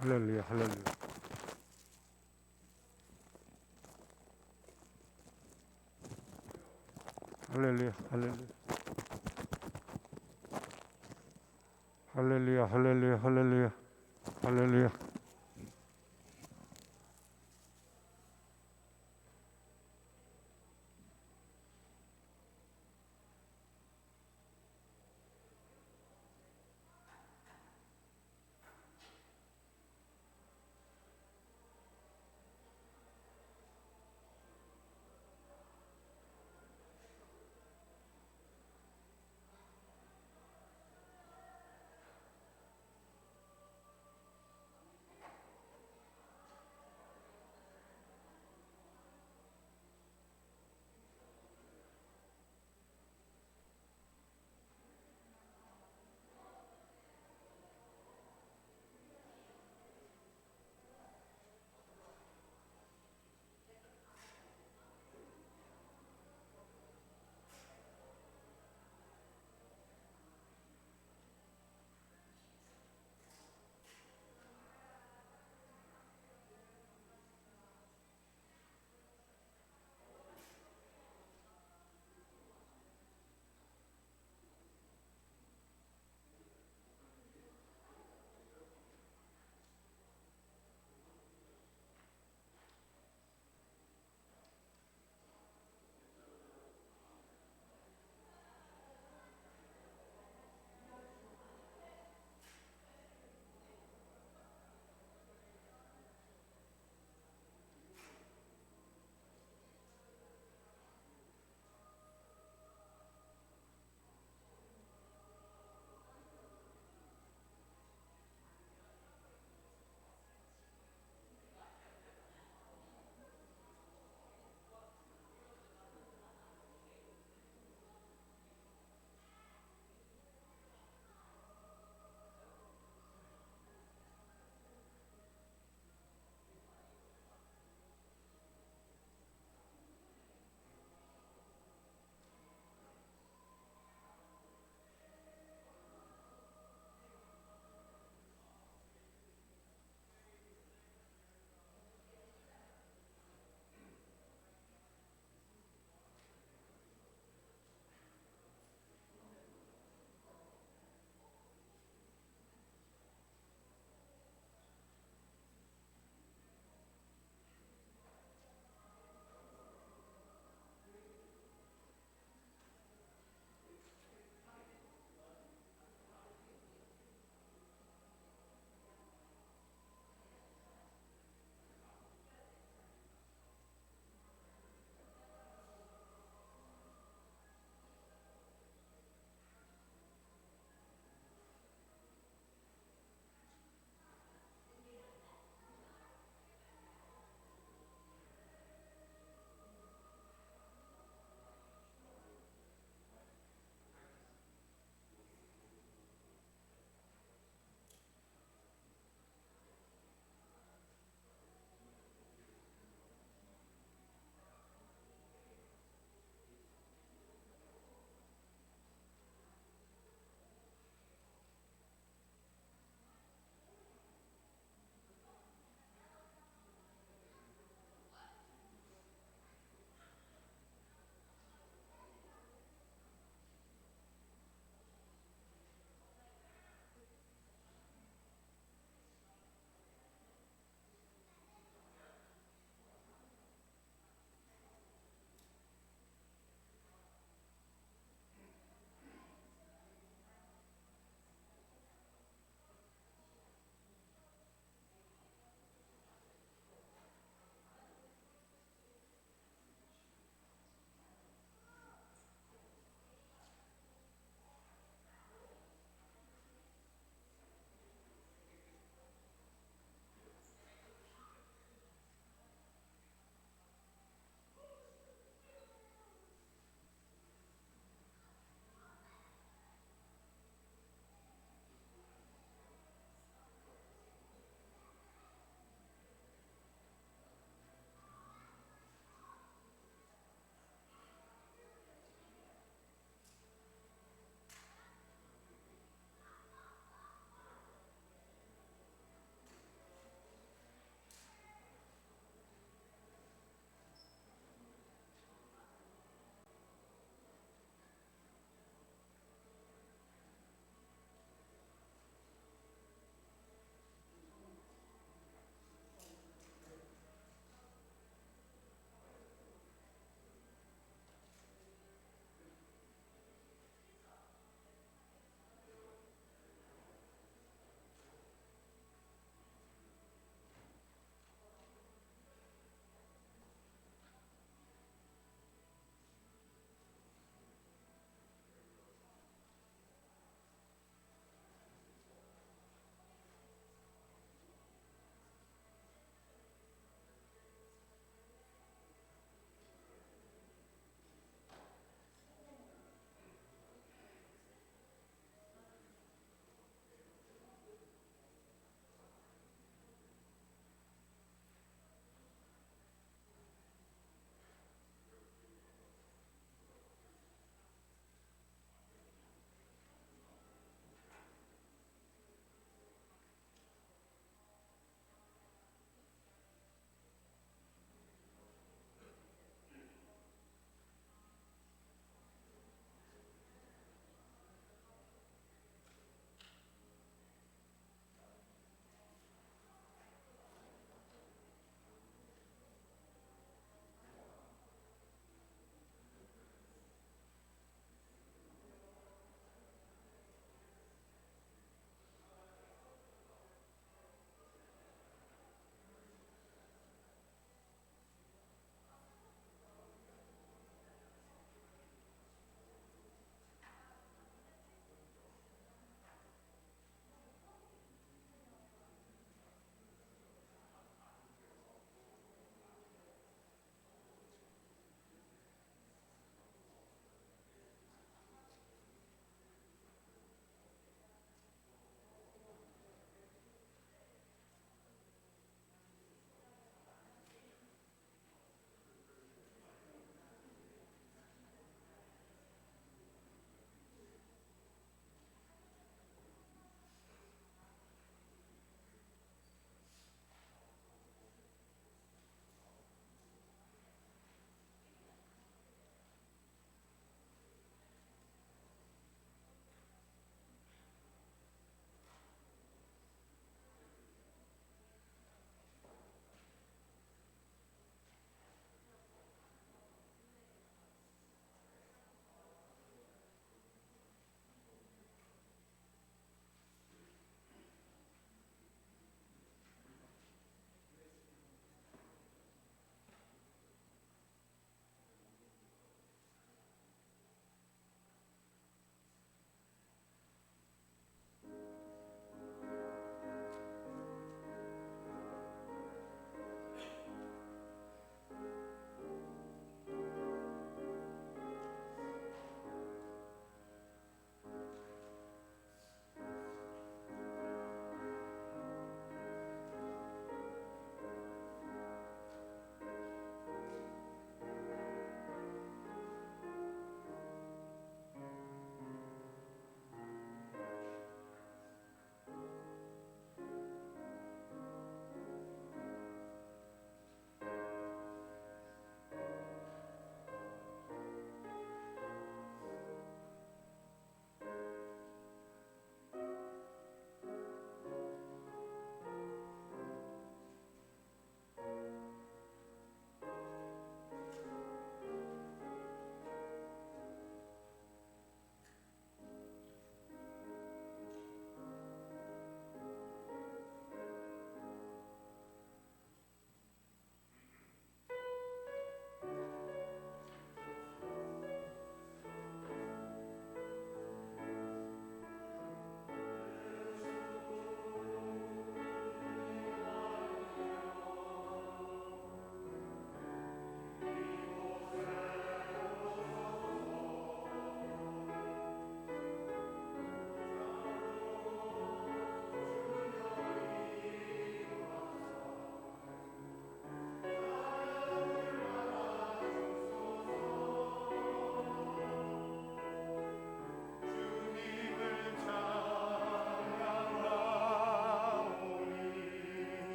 할렐루야, 할렐루야, 할렐루야, 할렐루야, 할렐루야, 할렐루야, 할렐루야, 할렐루야.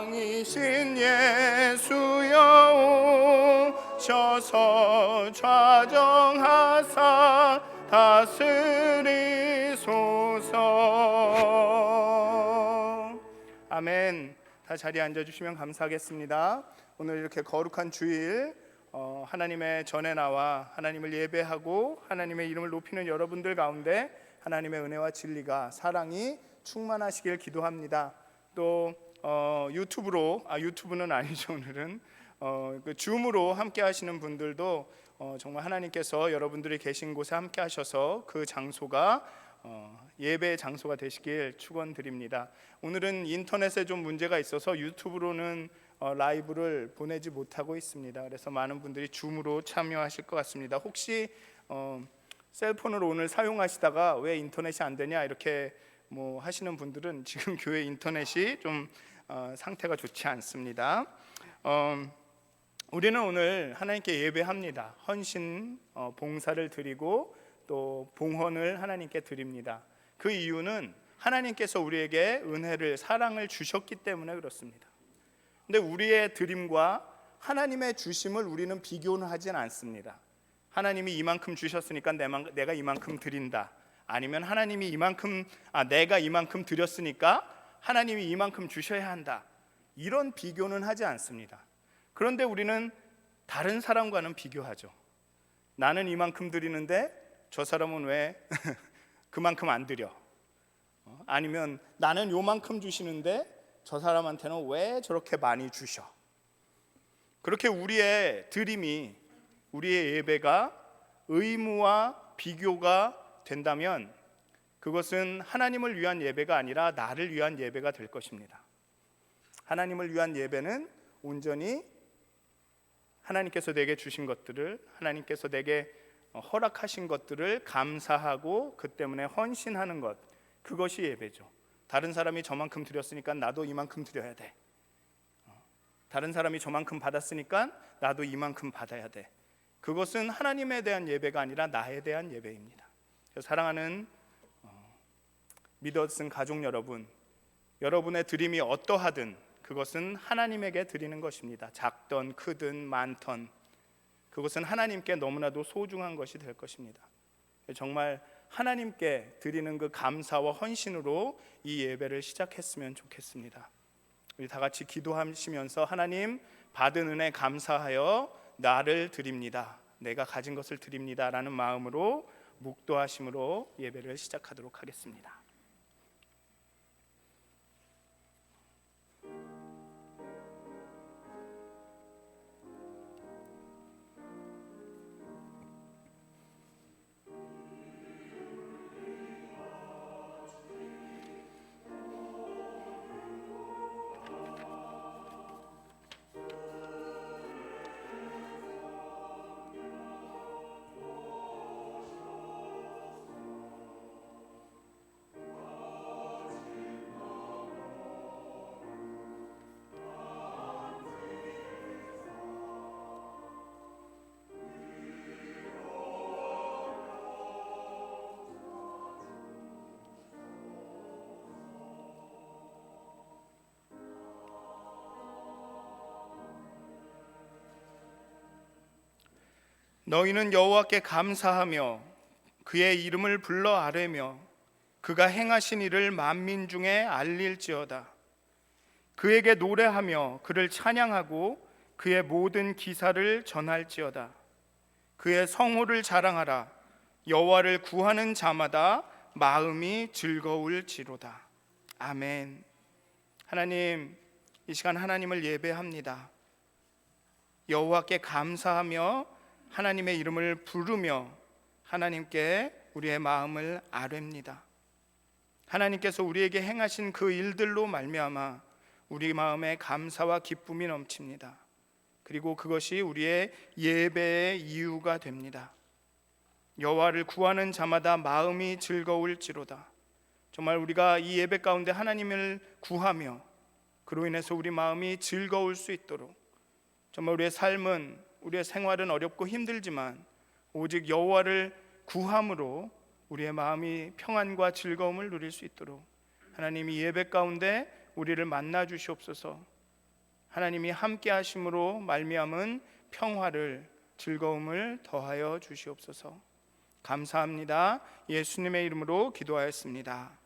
왕이신 예수여 오셔서 좌정하사 다스리소서. 아멘. 다 자리에 앉아주시면 감사하겠습니다. 오늘 이렇게 거룩한 주일 하나님의 전에 나와 하나님을 예배하고 하나님의 이름을 높이는 여러분들 가운데 하나님의 은혜와 진리가 사랑이 충만하시길 기도합니다. 또 유튜브는 아니죠. 오늘은 그 줌으로 함께 하시는 분들도 정말 하나님께서 여러분들이 계신 곳에 함께 하셔서 그 장소가 예배의 장소가 되시길 축원드립니다. 오늘은 인터넷에 좀 문제가 있어서 유튜브로는 라이브를 보내지 못하고 있습니다. 그래서 많은 분들이 줌으로 참여하실 것 같습니다. 혹시 셀폰으로 오늘 사용하시다가 왜 인터넷이 안 되냐 이렇게 하시는 분들은 지금 교회 인터넷이 좀 상태가 좋지 않습니다. 우리는 오늘 하나님께 예배합니다. 헌신 봉사를 드리고 또 봉헌을 하나님께 드립니다. 그 이유는 하나님께서 우리에게 은혜를 사랑을 주셨기 때문에 그렇습니다. 근데 우리의 드림과 하나님의 주심을 우리는 비교는 하진 않습니다. 하나님이 이만큼 주셨으니까 내가 이만큼 드린다. 아니면 하나님이 내가 이만큼 드렸으니까 하나님이 이만큼 주셔야 한다. 이런 비교는 하지 않습니다. 그런데 우리는 다른 사람과는 비교하죠. 나는 이만큼 드리는데 저 사람은 왜 그만큼 안 드려? 아니면 나는 요만큼 주시는데 저 사람한테는 왜 저렇게 많이 주셔? 그렇게 우리의 드림이, 우리의 예배가 의무와 비교가 된다면 그것은 하나님을 위한 예배가 아니라 나를 위한 예배가 될 것입니다. 하나님을 위한 예배는 온전히 하나님께서 내게 주신 것들을, 하나님께서 내게 허락하신 것들을 감사하고 그 때문에 헌신하는 것, 그것이 예배죠. 다른 사람이 저만큼 드렸으니까 나도 이만큼 드려야 돼. 다른 사람이 저만큼 받았으니까 나도 이만큼 받아야 돼. 그것은 하나님에 대한 예배가 아니라 나에 대한 예배입니다. 사랑하는 믿어쓴 가족 여러분, 여러분의 드림이 어떠하든 그것은 하나님에게 드리는 것입니다. 작던 크든 많던 그것은 하나님께 너무나도 소중한 것이 될 것입니다. 정말 하나님께 드리는 그 감사와 헌신으로 이 예배를 시작했으면 좋겠습니다. 우리 다 같이 기도하시면서 하나님, 받은 은혜 감사하여 나를 드립니다, 내가 가진 것을 드립니다 라는 마음으로 묵도하심으로 예배를 시작하도록 하겠습니다. 너희는 여호와께 감사하며 그의 이름을 불러 아뢰며 그가 행하신 일을 만민 중에 알릴지어다. 그에게 노래하며 그를 찬양하고 그의 모든 기사를 전할지어다. 그의 성호를 자랑하라. 여호와를 구하는 자마다 마음이 즐거울지로다. 아멘. 하나님, 이 시간 하나님을 예배합니다. 여호와께 감사하며 하나님의 이름을 부르며 하나님께 우리의 마음을 아뢰입니다. 하나님께서 우리에게 행하신 그 일들로 말미암아 우리 마음에 감사와 기쁨이 넘칩니다. 그리고 그것이 우리의 예배의 이유가 됩니다. 여호와를 구하는 자마다 마음이 즐거울지로다. 정말 우리가 이 예배 가운데 하나님을 구하며 그로 인해서 우리 마음이 즐거울 수 있도록, 정말 우리의 삶은, 우리의 생활은 어렵고 힘들지만 오직 여호와를 구함으로 우리의 마음이 평안과 즐거움을 누릴 수 있도록 하나님이 예배 가운데 우리를 만나 주시옵소서. 하나님이 함께 하심으로 말미암은 평화를, 즐거움을 더하여 주시옵소서. 감사합니다. 예수님의 이름으로 기도하였습니다.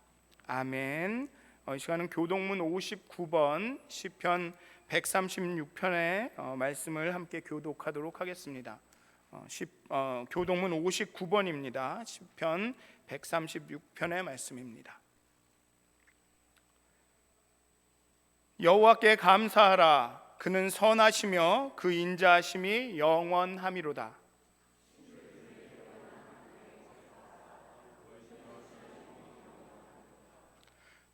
아멘. 이 시간은 교동문 59번 시편 136편의 말씀을 함께 교독하도록 하겠습니다. 교동문 59번입니다. 시편 136편의 말씀입니다. 여호와께 감사하라. 그는 선하시며 그 인자하심이 영원함이로다.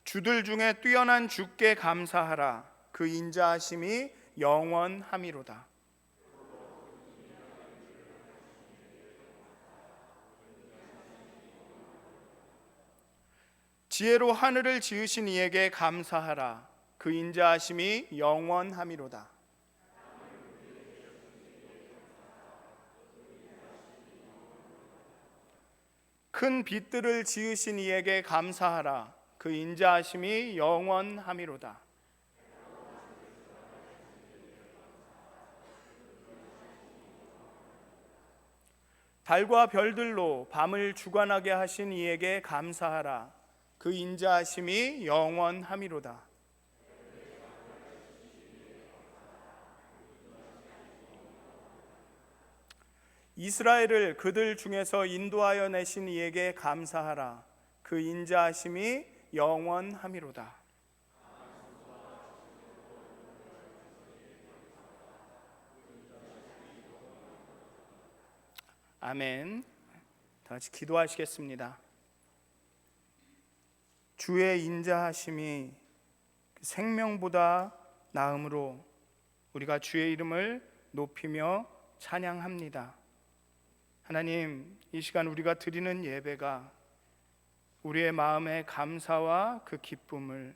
주들 중에 뛰어난 주께 감사하라. 그 인자하심이 영원함이로다. 지혜로 하늘을 지으신 이에게 감사하라. 그 인자하심이 영원함이로다. 큰 빛들을 지으신 이에게 감사하라. 그 인자하심이 영원함이로다. 달과 별들로 밤을 주관하게 하신 이에게 감사하라. 그 인자하심이 영원함이로다. 이스라엘을 그들 중에서 인도하여 내신 이에게 감사하라. 그 인자하심이 영원함이로다. 아멘. 다 같이 기도하시겠습니다. 주의 인자하심이 생명보다 나음으로 우리가 주의 이름을 높이며 찬양합니다. 하나님, 이 시간 우리가 드리는 예배가 우리의 마음의 감사와 그 기쁨을,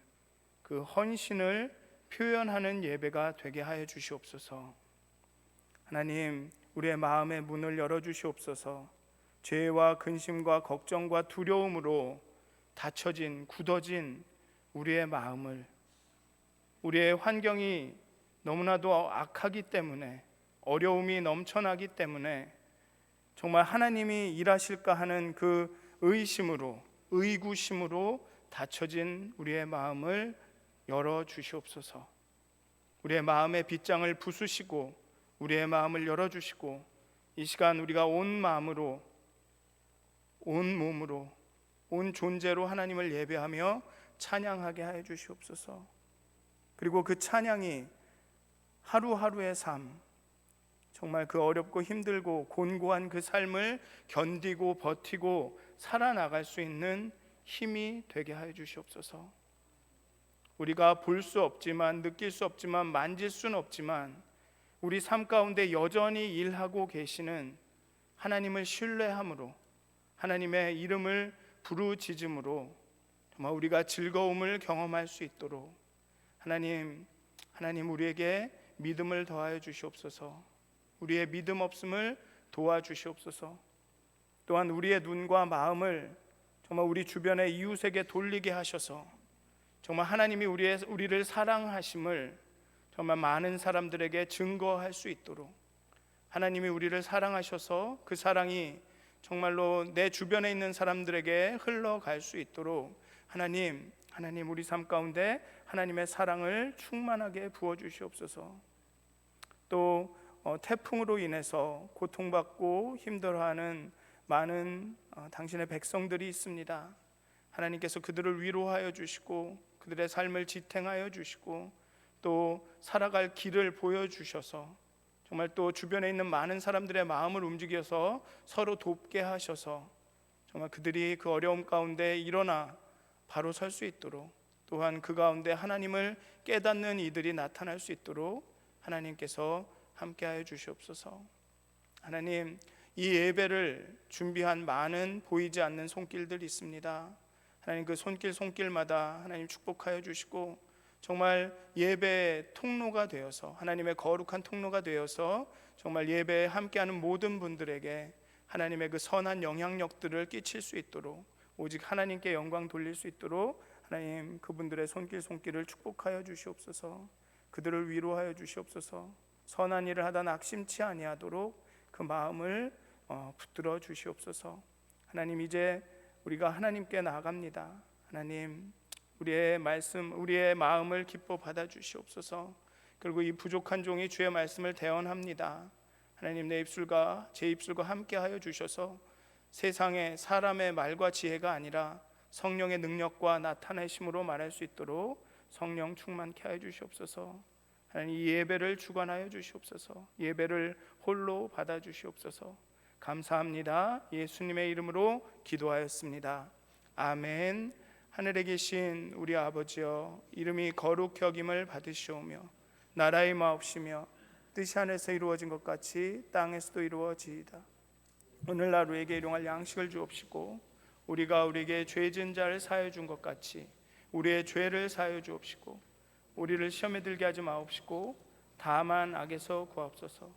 그 헌신을 표현하는 예배가 되게 하여 주시옵소서. 하나님, 우리의 마음의 문을 열어주시옵소서. 죄와 근심과 걱정과 두려움으로 닫혀진, 굳어진 우리의 마음을, 우리의 환경이 너무나도 악하기 때문에, 어려움이 넘쳐나기 때문에 정말 하나님이 일하실까 하는 그 의심으로, 의구심으로 닫혀진 우리의 마음을 열어주시옵소서. 우리의 마음의 빗장을 부수시고 우리의 마음을 열어주시고, 이 시간 우리가 온 마음으로, 온 몸으로, 온 존재로 하나님을 예배하며 찬양하게 하여 주시옵소서. 그리고 그 찬양이 하루하루의 삶, 정말 그 어렵고 힘들고 곤고한 그 삶을 견디고 버티고 살아나갈 수 있는 힘이 되게 하여 주시옵소서. 우리가 볼 수 없지만, 느낄 수 없지만, 만질 수는 없지만 우리 삶 가운데 여전히 일하고 계시는 하나님을 신뢰함으로, 하나님의 이름을 부르짖음으로 정말 우리가 즐거움을 경험할 수 있도록 하나님 우리에게 믿음을 더하여 주시옵소서. 우리의 믿음 없음을 도와주시옵소서. 또한 우리의 눈과 마음을 정말 우리 주변의 이웃에게 돌리게 하셔서 정말 하나님이 우리를 사랑하심을 정말 많은 사람들에게 증거할 수 있도록, 하나님이 우리를 사랑하셔서 그 사랑이 정말로 내 주변에 있는 사람들에게 흘러갈 수 있도록 하나님 우리 삶 가운데 하나님의 사랑을 충만하게 부어주시옵소서. 또 태풍으로 인해서 고통받고 힘들어하는 많은 당신의 백성들이 있습니다. 하나님께서 그들을 위로하여 주시고 그들의 삶을 지탱하여 주시고 또 살아갈 길을 보여주셔서 정말 또 주변에 있는 많은 사람들의 마음을 움직여서 서로 돕게 하셔서 정말 그들이 그 어려움 가운데 일어나 바로 설 수 있도록, 또한 그 가운데 하나님을 깨닫는 이들이 나타날 수 있도록 하나님께서 함께하여 주시옵소서. 하나님, 이 예배를 준비한 많은 보이지 않는 손길들이 있습니다. 하나님, 그 손길마다 하나님 축복하여 주시고 정말 예배의 통로가 되어서, 하나님의 거룩한 통로가 되어서 정말 예배에 함께하는 모든 분들에게 하나님의 그 선한 영향력들을 끼칠 수 있도록, 오직 하나님께 영광 돌릴 수 있도록 하나님 그분들의 손길을 축복하여 주시옵소서. 그들을 위로하여 주시옵소서. 선한 일을 하다 낙심치 아니하도록 그 마음을 붙들어 주시옵소서. 하나님, 이제 우리가 하나님께 나아갑니다. 하나님, 우리의 말씀, 우리의 마음을 기뻐 받아 주시옵소서. 그리고 이 부족한 종이 주의 말씀을 대언합니다. 하나님, 내 입술과 제 입술과 함께 하여 주셔서 세상에 사람의 말과 지혜가 아니라 성령의 능력과 나타내심으로 말할 수 있도록 성령 충만케 하여 주시옵소서. 하나님, 이 예배를 주관하여 주시옵소서. 예배를 홀로 받아 주시옵소서. 감사합니다. 예수님의 이름으로 기도하였습니다. 아멘. 하늘에 계신 우리 아버지여, 이름이 거룩히 여김을 받으시오며 나라의 마옵시며 뜻이 하늘에서 이루어진 것 같이 땅에서도 이루어지이다. 오늘날 우리에게 일용할 양식을 주옵시고 우리가 우리에게 죄 지은 자를 사하여 준 것 같이 우리의 죄를 사하여 주옵시고 우리를 시험에 들게 하지 마옵시고 다만 악에서 구하옵소서.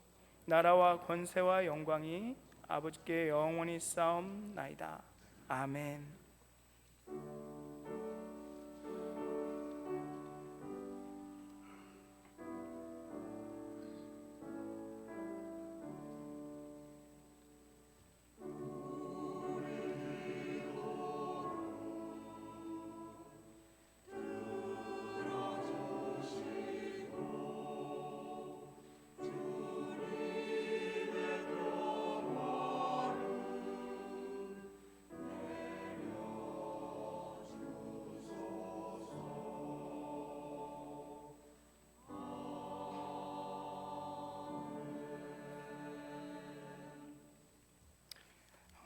나라와 권세와 영광이 아버지께 영원히 싸움나이다. 아멘.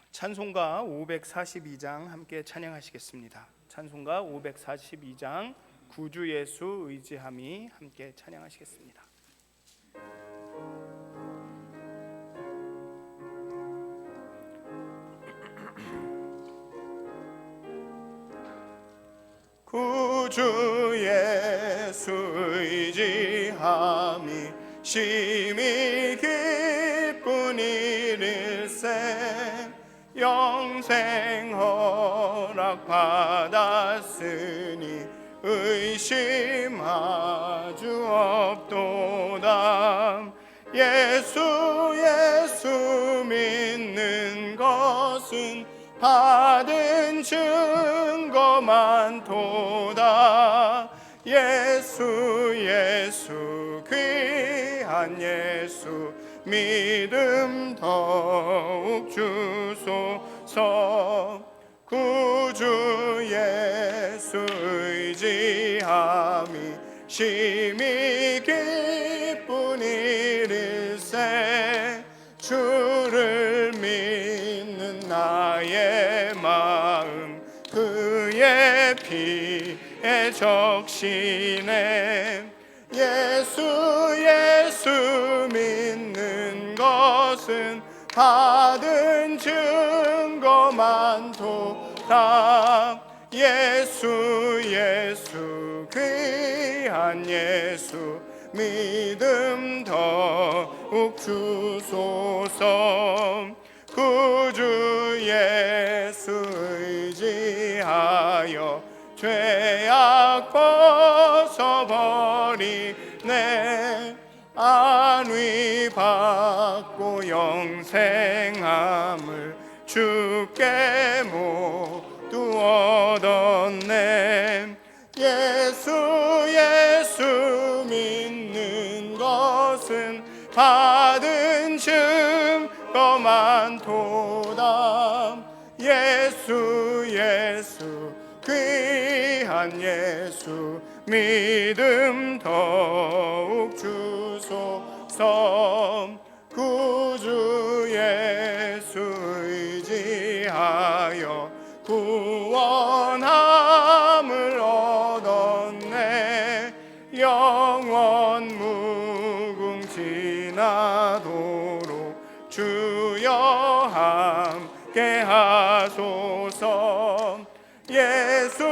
찬송가 542장 함께 찬양하시겠습니다. 찬송가 542장 구주 예수 의지함이 함께 찬양하시겠습니다. 구주 예수 의지함이 심히 기쁜 일일세 영생 허락 받았으니 의심하주 없도다. 예수 믿는 것은 받은 증거 많도다. 예수 귀한 예수 믿음 더욱 주소서. 구주 예수 의지함이 심히 기쁜 일일세 주를 믿는 나의 마음 그의 피에 적시네. 예수 믿는 것은 받은 증거 많도다. 예수 귀한 예수 믿음 더욱 주소서. 구주 예수 의지하여 죄악 벗어버리네. 안위 받고 영생함을 주께 모두 얻었네. 예수 믿는 것은 받은 증거 많도다. 예수 귀한 예수 믿음 더욱 주소서. 구주 예수 의지하여 구원함을 얻었네. 영원 무궁지나도록 주여 함께 하소서. 예수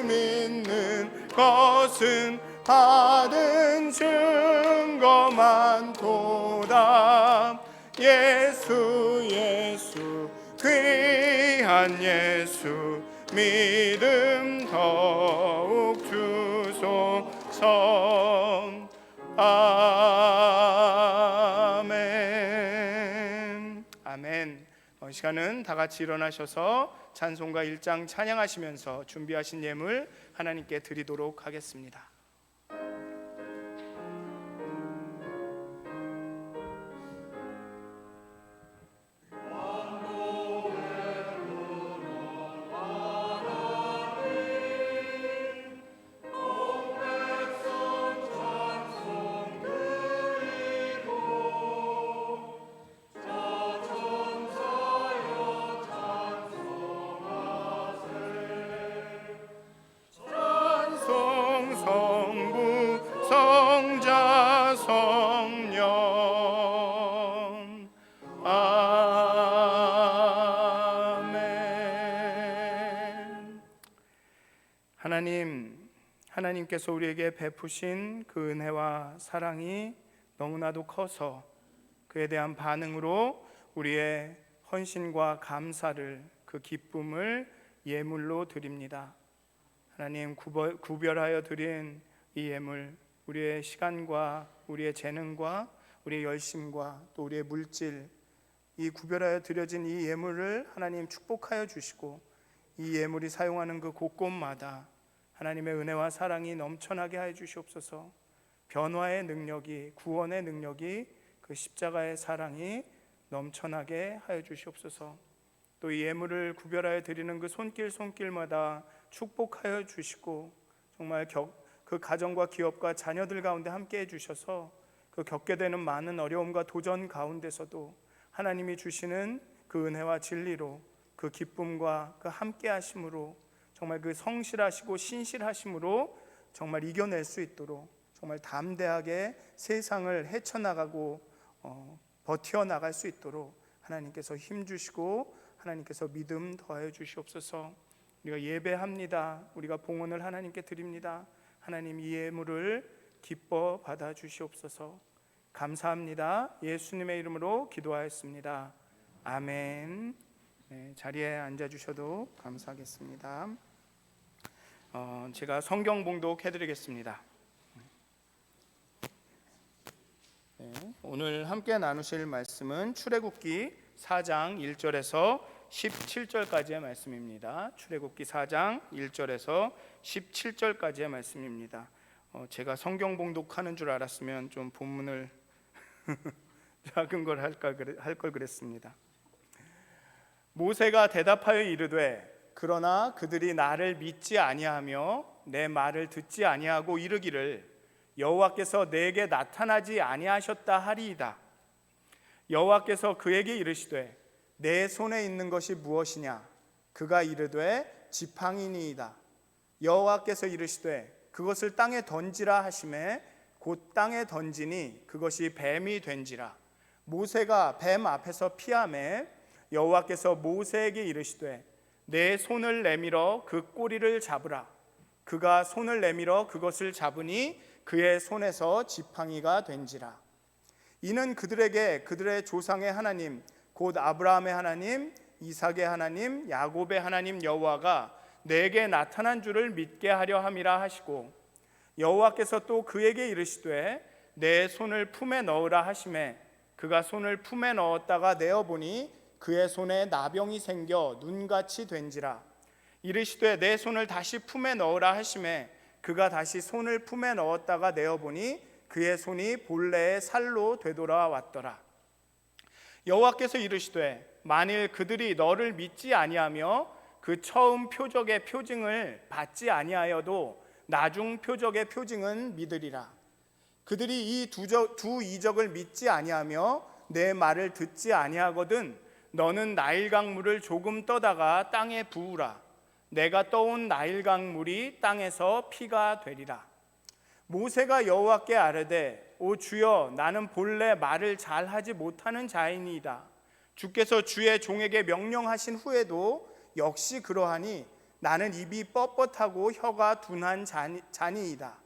믿는 것은 받은 증거 많도다. 예수 귀한 예수 믿음 더욱 주소서. 주옵소서. 아멘. 아멘. 이 시간은 다 같이 일어나셔서 찬송가 1장 찬양하시면서 준비하신 예물 하나님께 드리도록 하겠습니다. 하나님께서 우리에게 베푸신 그 은혜와 사랑이 너무나도 커서 그에 대한 반응으로 우리의 헌신과 감사를, 그 기쁨을 예물로 드립니다. 하나님, 구별하여 드린 이 예물, 우리의 시간과 우리의 재능과 우리의 열심과 또 우리의 물질, 이 구별하여 드려진 이 예물을 하나님 축복하여 주시고, 이 예물이 사용하는 그 곳곳마다 하나님의 은혜와 사랑이 넘쳐나게 하여 주시옵소서. 변화의 능력이, 구원의 능력이, 그 십자가의 사랑이 넘쳐나게 하여 주시옵소서. 또 이 예물을 구별하여 드리는 그 손길마다 축복하여 주시고, 정말 그 가정과 기업과 자녀들 가운데 함께 해주셔서 그 겪게 되는 많은 어려움과 도전 가운데서도 하나님이 주시는 그 은혜와 진리로, 그 기쁨과 그 함께 하심으로, 정말 그 성실하시고 신실하심으로 정말 이겨낼 수 있도록 정말 담대하게 세상을 헤쳐나가고 버텨나갈 수 있도록 하나님께서 힘주시고 하나님께서 믿음 더하여 주시옵소서. 우리가 예배합니다. 우리가 봉헌을 하나님께 드립니다. 하나님, 이 예물을 기뻐 받아 주시옵소서. 감사합니다. 예수님의 이름으로 기도하였습니다. 아멘. 네, 자리에 앉아주셔도 감사하겠습니다. 제가 성경 봉독 해드리겠습니다. 네, 오늘 함께 나누실 말씀은 출애굽기 4장 1절에서 17절까지의 말씀입니다. 출애굽기 4장 1절에서 17절까지의 말씀입니다. 제가 성경 봉독하는 줄 알았으면 좀 본문을 작은 걸 할 걸 그랬습니다. 모세가 대답하여 이르되 그러나 그들이 나를 믿지 아니하며 내 말을 듣지 아니하고 이르기를 여호와께서 내게 나타나지 아니하셨다 하리이다. 여호와께서 그에게 이르시되 내 손에 있는 것이 무엇이냐? 그가 이르되 지팡이니이다. 여호와께서 이르시되 그것을 땅에 던지라 하시매 곧 땅에 던지니 그것이 뱀이 된지라. 모세가 뱀 앞에서 피하매 여호와께서 모세에게 이르시되 내 손을 내밀어 그 꼬리를 잡으라. 그가 손을 내밀어 그것을 잡으니 그의 손에서 지팡이가 된지라. 이는 그들에게 그들의 조상의 하나님 곧 아브라함의 하나님, 이삭의 하나님, 야곱의 하나님 여호와가 내게 나타난 줄을 믿게 하려 함이라 하시고, 여호와께서 또 그에게 이르시되 내 손을 품에 넣으라 하시매 그가 손을 품에 넣었다가 내어보니 그의 손에 나병이 생겨 눈같이 된지라. 이르시되 내 손을 다시 품에 넣으라 하시매 그가 다시 손을 품에 넣었다가 내어보니 그의 손이 본래의 살로 되돌아왔더라. 여호와께서 이르시되 만일 그들이 너를 믿지 아니하며 그 처음 표적의 표징을 받지 아니하여도 나중 표적의 표징은 믿으리라. 그들이 이 두 이적을 믿지 아니하며 내 말을 듣지 아니하거든 너는 나일강 물을 조금 떠다가 땅에 부으라. 내가 떠온 나일강 물이 땅에서 피가 되리라. 모세가 여호와께 아뢰되 오 주여 나는 본래 말을 잘하지 못하는 자이니이다. 주께서 주의 종에게 명령하신 후에도 역시 그러하니 나는 입이 뻣뻣하고 혀가 둔한 자니이다.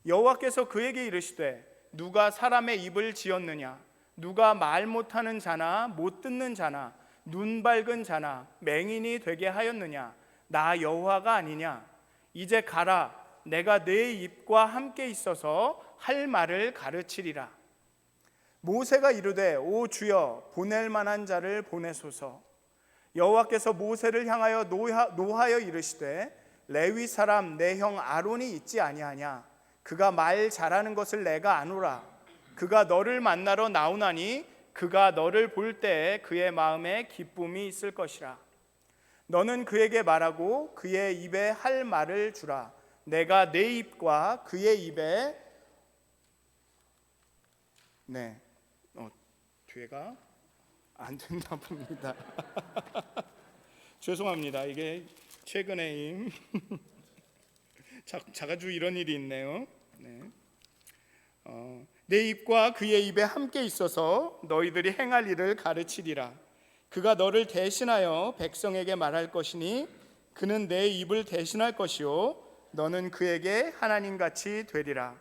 여호와께서 그에게 이르시되 누가 사람의 입을 지었느냐? 누가 말 못하는 자나 못 듣는 자나 눈 밝은 자나 맹인이 되게 하였느냐? 나 여호와가 아니냐? 이제 가라. 내가 내 입과 함께 있어서 할 말을 가르치리라. 모세가 이르되 오 주여 보낼 만한 자를 보내소서. 여호와께서 모세를 향하여 노하여 이르시되 레위 사람 내 형 아론이 있지 아니하냐. 그가 말 잘하는 것을 내가 아노라. 그가 너를 만나러 나오나니 그가 너를 볼 때에 그의 마음에 기쁨이 있을 것이라. 너는 그에게 말하고 그의 입에 할 말을 주라. 내가 내 입과 그의 입에 뒤에가 안 됐나 봅니다. 죄송합니다. 이게 최근에 자주 이런 일이 있네요. 내 입과 그의 입에 함께 있어서 너희들이 행할 일을 가르치리라. 그가 너를 대신하여 백성에게 말할 것이니 그는 내 입을 대신할 것이요 너는 그에게 하나님같이 되리라.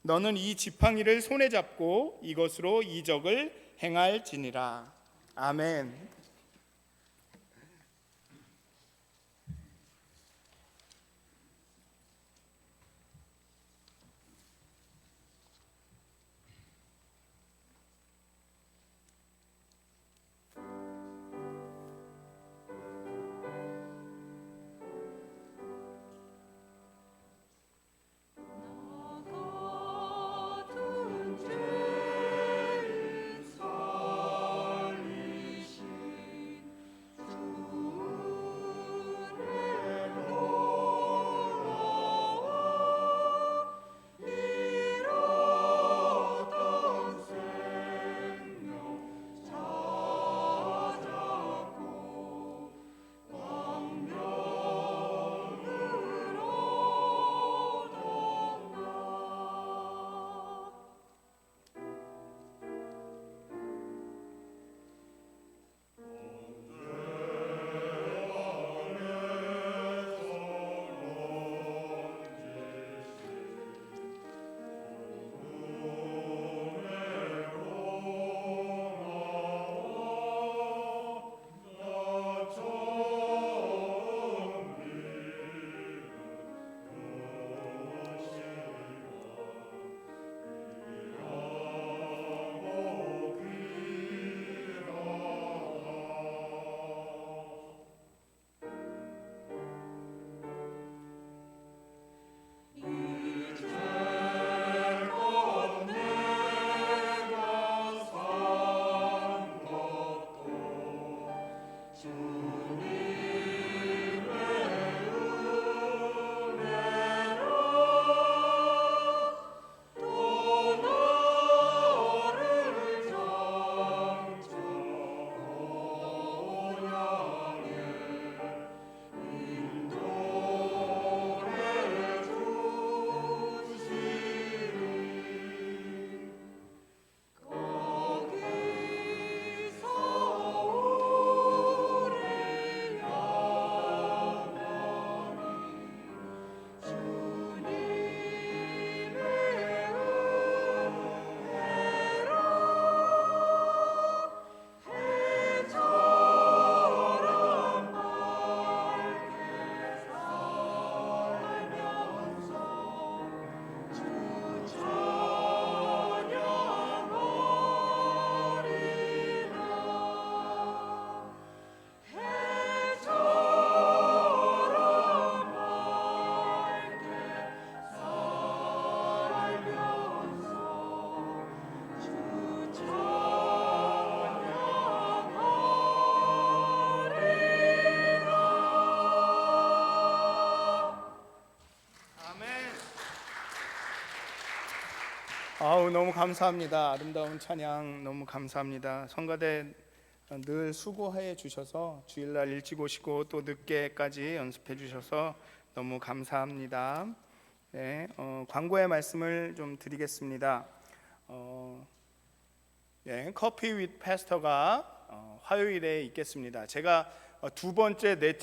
너는 이 지팡이를 손에 잡고 이것으로 이적을 행할지니라. 아멘. 너무 감사합니다. 아름다운 찬양 너무 감사합니다. 성가대 늘 수고해 주셔서 주일날 일찍 오시고 또 늦게까지 연습해 주셔서 너무 감사합니다. 광고의 말씀을 좀 드리겠습니다. 커피 윗 패스터가 화요일에 있겠습니다. 제가 두 번째, 네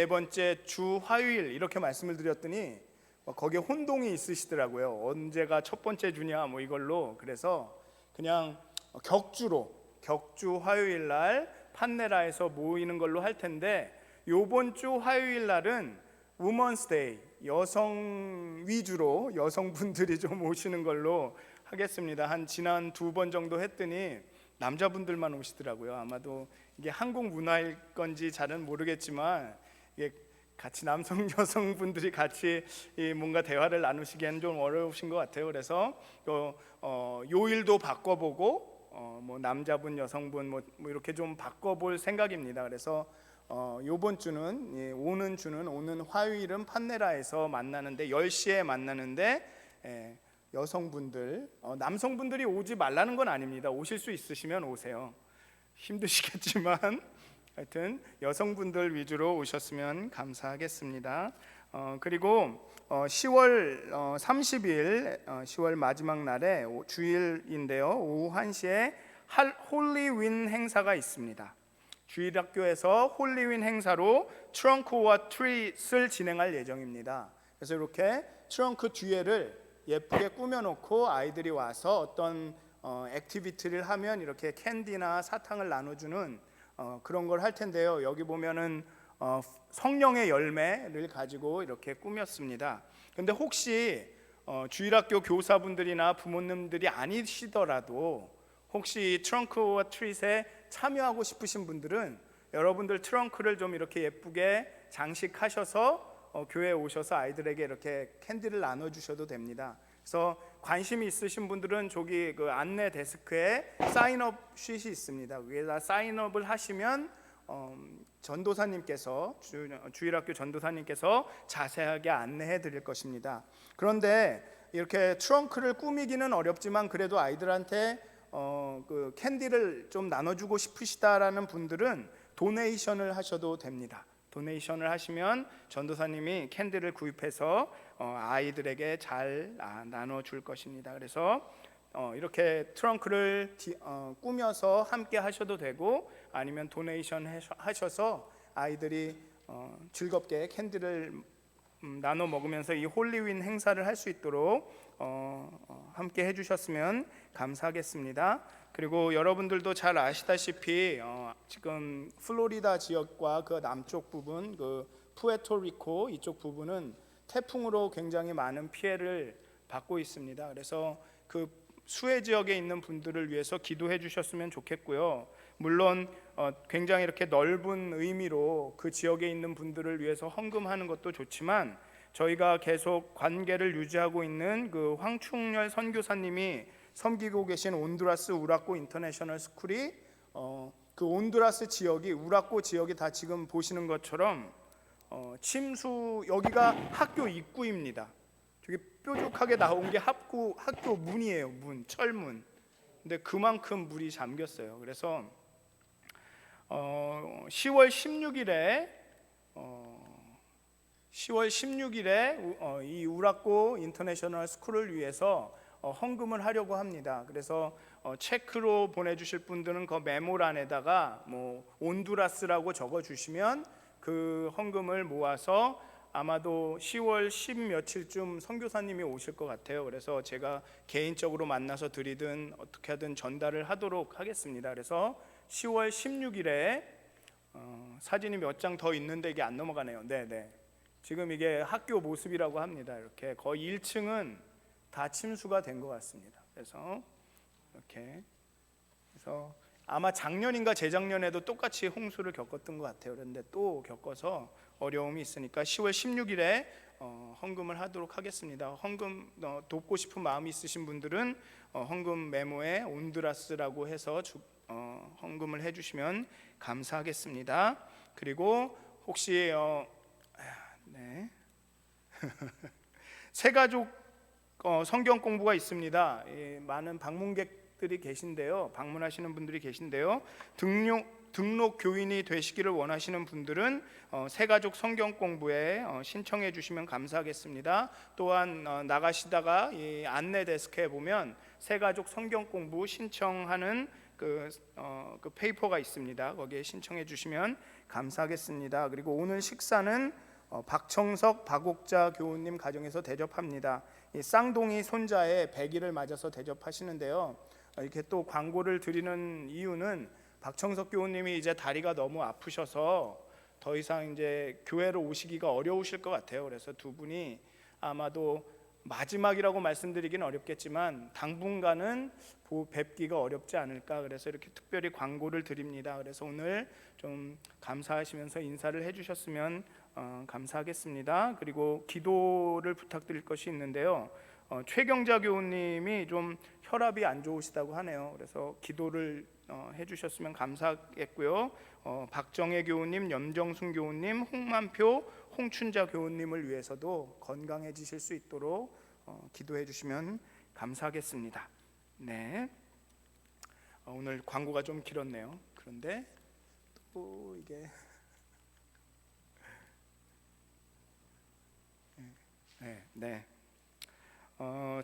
번째 주 화요일 이렇게 말씀을 드렸더니 거기에 혼동이 있으시더라고요. 언제가 첫 번째 주냐 뭐 이걸로. 그래서 그냥 격주 화요일 날 판네라에서 모이는 걸로 할 텐데, 요번 주 화요일 날은 우먼스 데이, 여성 위주로 여성분들이 좀 오시는 걸로 하겠습니다. 한 지난 2번 정도 했더니 남자분들만 오시더라고요. 아마도 이게 한국 문화일 건지 잘은 모르겠지만 이게 같이 남성 여성분들이 같이 뭔가 대화를 나누시기에는 좀 어려우신 것 같아요. 그래서 요일도 바꿔보고 뭐 남자분 여성분 뭐 이렇게 좀 바꿔볼 생각입니다. 그래서 요번 주는 오는 주는 오는 화요일은 판네라에서 만나는데 10시에 만나는데 여성분들 남성분들이 오지 말라는 건 아닙니다. 오실 수 있으시면 오세요. 힘드시겠지만 하여튼 여성분들 위주로 오셨으면 감사하겠습니다. 그리고 10월 30일 10월 마지막 날에 주일인데요. 오후 1시에 홀리윈 행사가 있습니다. 주일학교에서 홀리윈 행사로 트렁크 와 트릿을 진행할 예정입니다. 그래서 이렇게 트렁크 뒤에를 예쁘게 꾸며놓고 아이들이 와서 어떤 액티비티를 하면 이렇게 캔디나 사탕을 나눠주는 그런 걸 할 텐데요. 여기 보면은 성령의 열매를 가지고 이렇게 꾸몄습니다. 근데 혹시 주일학교 교사분들이나 부모님들이 아니시더라도 혹시 트렁크와 트릿에 참여하고 싶으신 분들은 여러분들 트렁크를 좀 이렇게 예쁘게 장식하셔서 교회에 오셔서 아이들에게 이렇게 캔디를 나눠주셔도 됩니다. 그래서 관심이 있으신 분들은 저기 그 안내 데스크에 사인업 쉿이 있습니다. 위에다 사인업을 하시면 전도사님께서 주일학교 전도사님께서 자세하게 안내해 드릴 것입니다. 그런데 이렇게 트렁크를 꾸미기는 어렵지만 그래도 아이들한테 그 캔디를 좀 나눠주고 싶으시다라는 분들은 도네이션을 하셔도 됩니다. 도네이션을 하시면 전도사님이 캔디를 구입해서 아이들에게 잘 나눠줄 것입니다. 그래서 이렇게 트렁크를 꾸며서 함께 하셔도 되고 아니면 도네이션 하셔서 아이들이 즐겁게 캔디를 나눠 먹으면서 이 홀리윈 행사를 할 수 있도록 함께 해주셨으면 감사하겠습니다. 그리고 여러분들도 잘 아시다시피 지금 플로리다 지역과 그 남쪽 부분, 그 푸에르토리코 이쪽 부분은 태풍으로 굉장히 많은 피해를 받고 있습니다. 그래서 그 수해 지역에 있는 분들을 위해서 기도해 주셨으면 좋겠고요. 물론 굉장히 이렇게 넓은 의미로 그 지역에 있는 분들을 위해서 헌금하는 것도 좋지만 저희가 계속 관계를 유지하고 있는 그 황충렬 선교사님이 섬기고 계신 온두라스 우라코 인터내셔널 스쿨이 그 온두라스 지역이 우라코 지역이 다 지금 보시는 것처럼 침수 여기가 학교 입구입니다. 저기 뾰족하게 나온 게 학교 문이에요. 문, 철문. 근데 그만큼 물이 잠겼어요. 그래서 10월 16일에 이 우라코 인터내셔널 스쿨을 위해서 헌금을 하려고 합니다. 그래서 체크로 보내주실 분들은 그 메모란에다가 뭐 온두라스라고 적어주시면 그 헌금을 모아서 아마도 10월 10 며칠쯤 선교사님이 오실 것 같아요. 그래서 제가 개인적으로 만나서 드리든 어떻게 하든 전달을 하도록 하겠습니다. 그래서 10월 16일에 사진이 몇 장 더 있는데 이게 안 넘어가네요. 네네. 지금 이게 학교 모습이라고 합니다. 이렇게 거의 1층은 다 침수가 된 것 같습니다. 그래서 이렇게 그래서 아마 작년인가 재작년에도 똑같이 홍수를 겪었던 것 같아요. 그런데 또 겪어서 어려움이 있으니까 10월 16일에 헌금을 하도록 하겠습니다. 헌금 돕고 싶은 마음이 있으신 분들은 헌금 메모에 온두라스라고 해서 헌금을 해주시면 감사하겠습니다. 그리고 혹시 새가족 성경 공부가 있습니다. 많은 방문객들이 계신데요, 방문하시는 분들이 계신데요, 등록 교인이 되시기를 원하시는 분들은 새가족 성경 공부에 신청해 주시면 감사하겠습니다. 또한 나가시다가 이 안내 데스크에 보면 새가족 성경 공부 신청하는 그 페이퍼가 있습니다. 거기에 신청해 주시면 감사하겠습니다. 그리고 오늘 식사는 박청석 박옥자 교우님 가정에서 대접합니다. 이 쌍둥이 손자의 100일을 맞아서 대접하시는데요. 이렇게 또 광고를 드리는 이유는 박청석 교우님이 이제 다리가 너무 아프셔서 더 이상 이제 교회로 오시기가 어려우실 것 같아요. 그래서 두 분이 아마도 마지막이라고 말씀드리긴 어렵겠지만 당분간은 뵙기가 어렵지 않을까, 그래서 이렇게 특별히 광고를 드립니다. 그래서 오늘 좀 감사하시면서 인사를 해주셨으면 감사하겠습니다. 그리고 기도를 부탁드릴 것이 있는데요. 최경자 교우님이 좀 혈압이 안 좋으시다고 하네요. 그래서 기도를 해주셨으면 감사하겠고요. 박정혜 교우님, 염정순 교우님, 홍만표, 홍춘자 교우님을 위해서도 건강해지실 수 있도록 기도해 주시면 감사하겠습니다. 네, 오늘 광고가 좀 길었네요. 그런데 또 이게 네.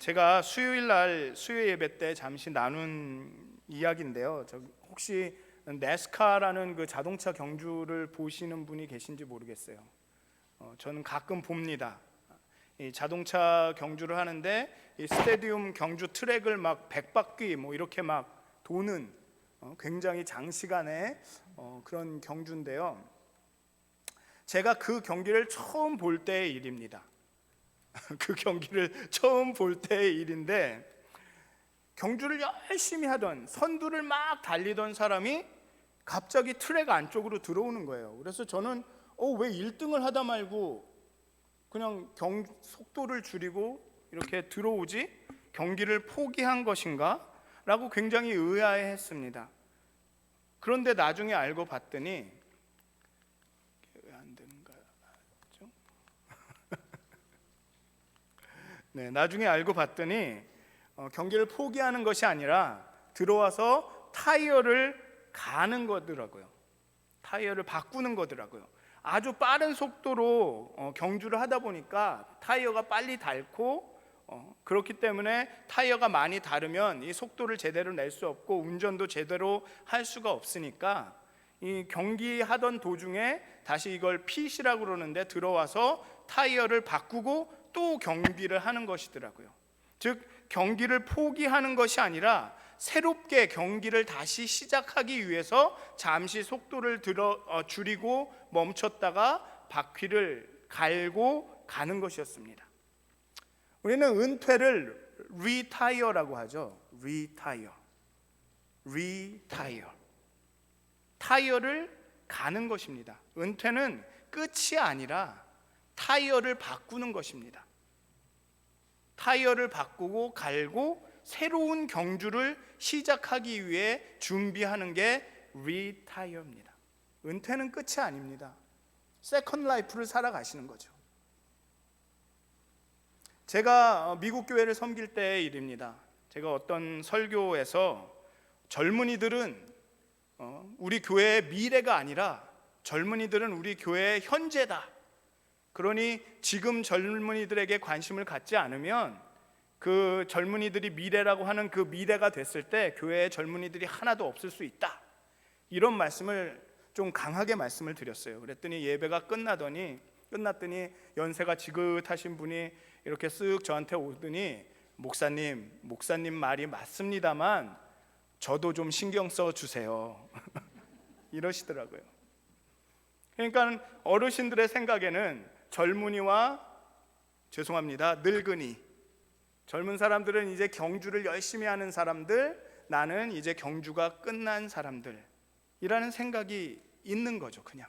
제가 수요일 날 수요 예배 때 잠시 나눈 이야기인데요. 혹시 네스카라는 그 자동차 경주를 보시는 분이 계신지 모르겠어요. 저는 가끔 봅니다. 이 자동차 경주를 하는데 이 스테디움 경주 트랙을 막 100바퀴 뭐 이렇게 막 도는 굉장히 장시간의 그런 경주인데요. 제가 그 경기를 처음 볼 때의 일입니다. 그 경기를 처음 볼 때의 일인데, 경주를 열심히 하던 선두를 막 달리던 사람이 갑자기 트랙 안쪽으로 들어오는 거예요. 그래서 저는 왜 1등을 하다 말고 그냥 속도를 줄이고 이렇게 들어오지? 경기를 포기한 것인가? 라고 굉장히 의아해했습니다. 그런데 나중에 알고 봤더니 왜 안 되는가요? 네, 나중에 알고 봤더니 경기를 포기하는 것이 아니라 들어와서 타이어를 가는 거더라고요. 타이어를 바꾸는 거더라고요. 아주 빠른 속도로 경주를 하다 보니까 타이어가 빨리 닳고, 그렇기 때문에 타이어가 많이 닳으면 이 속도를 제대로 낼 수 없고 운전도 제대로 할 수가 없으니까 이 경기하던 도중에 다시 이걸 핏이라고 그러는데 들어와서 타이어를 바꾸고 또 경기를 하는 것이더라고요. 즉 경기를 포기하는 것이 아니라 새롭게 경기를 다시 시작하기 위해서 잠시 속도를 줄이고 멈췄다가 바퀴를 갈고 가는 것이었습니다. 우리는 은퇴를 retire라고 하죠. retire. 타이어를 가는 것입니다. 은퇴는 끝이 아니라 타이어를 바꾸는 것입니다. 타이어를 바꾸고 갈고 새로운 경주를 시작하기 위해 준비하는 게 retire입니다. 은퇴는 끝이 아닙니다. 세컨드 라이프를 살아가시는 거죠. 제가 미국 교회를 섬길 때의 일입니다. 제가 어떤 설교에서 젊은이들은 우리 교회의 미래가 아니라 젊은이들은 우리 교회의 현재다. 그러니 지금 젊은이들에게 관심을 갖지 않으면 그 젊은이들이 미래라고 하는 그 미래가 됐을 때 교회에 젊은이들이 하나도 없을 수 있다. 이런 말씀을 좀 강하게 말씀을 드렸어요. 그랬더니 예배가 끝났더니 연세가 지긋하신 분이 이렇게 쓱 저한테 오더니 목사님 말이 맞습니다만 저도 좀 신경 써 주세요. 이러시더라고요. 그러니까 어르신들의 생각에는 젊은이와 늙은이, 젊은 사람들은 이제 경주를 열심히 하는 사람들, 나는 이제 경주가 끝난 사람들이라는 생각이 있는 거죠, 그냥.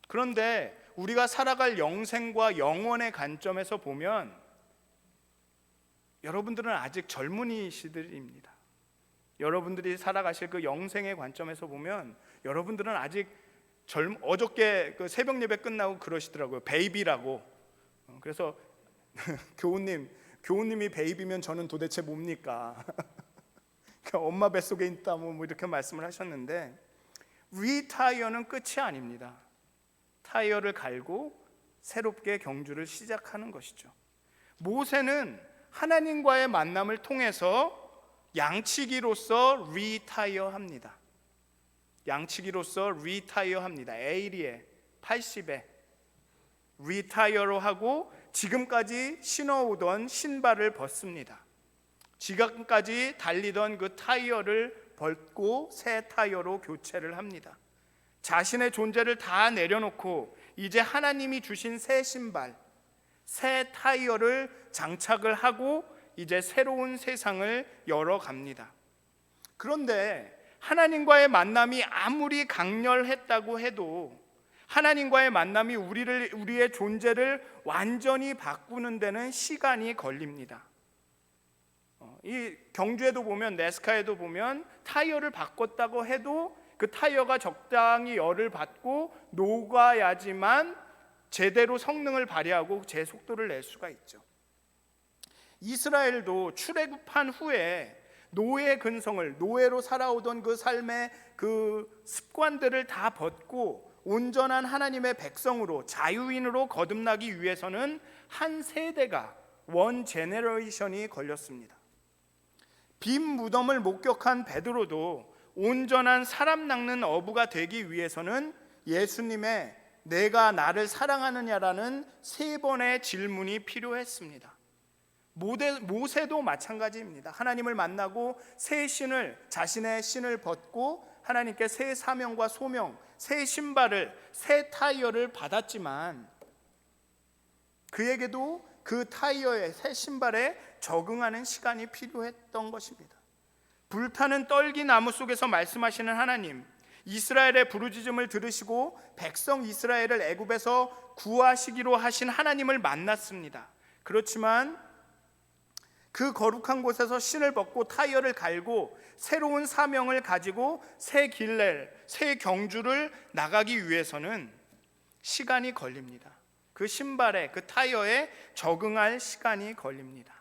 그런데 우리가 살아갈 영생과 영원의 관점에서 보면 여러분들은 아직 젊은이시들입니다. 여러분들이 살아가실 그 영생의 관점에서 보면 여러분들은 아직 어저께 그 새벽 예배 끝나고 그러시더라고요. 베이비라고. 그래서 교우님이 베이비면 저는 도대체 뭡니까? 엄마 뱃속에 있다 뭐 이렇게 말씀을 하셨는데, 리타이어는 끝이 아닙니다. 타이어를 갈고 새롭게 경주를 시작하는 것이죠. 모세는 하나님과의 만남을 통해서 양치기로서 리타이어합니다. 양치기로서 리타이어합니다. 80에 리타이어로 하고 지금까지 신어오던 신발을 벗습니다. 지금까지 달리던 그 타이어를 벗고 새 타이어로 교체를 합니다. 자신의 존재를 다 내려놓고 이제 하나님이 주신 새 신발, 새 타이어를 장착을 하고 이제 새로운 세상을 열어갑니다. 그런데 하나님과의 만남이 아무리 강렬했다고 해도 하나님과의 만남이 우리의 존재를 완전히 바꾸는 데는 시간이 걸립니다. 이 경주에도 보면, 네스카에도 보면 타이어를 바꿨다고 해도 그 타이어가 적당히 열을 받고 녹아야지만 제대로 성능을 발휘하고 제 속도를 낼 수가 있죠. 이스라엘도 출애굽한 후에 노예 근성을, 노예로 살아오던 그 삶의 그 습관들을 다 벗고 온전한 하나님의 백성으로, 자유인으로 거듭나기 위해서는 한 세대가, 원 제너레이션이 걸렸습니다. 빈 무덤을 목격한 베드로도 온전한 사람 낚는 어부가 되기 위해서는 예수님의 내가 나를 사랑하느냐라는 3번의 질문이 필요했습니다. 모세도 마찬가지입니다. 하나님을 만나고 새 신을, 자신의 신을 벗고 하나님께 새 사명과 소명, 새 신발을, 새 타이어를 받았지만 그에게도 그 타이어에, 새 신발에 적응하는 시간이 필요했던 것입니다. 불타는 떨기 나무 속에서 말씀하시는 하나님, 이스라엘의 부르짖음을 들으시고 백성 이스라엘을 애굽에서 구하시기로 하신 하나님을 만났습니다. 그렇지만 그 거룩한 곳에서 신을 벗고 타이어를 갈고 새로운 사명을 가지고 새 길레, 새 경주를 나가기 위해서는 시간이 걸립니다. 그 신발에, 그 타이어에 적응할 시간이 걸립니다.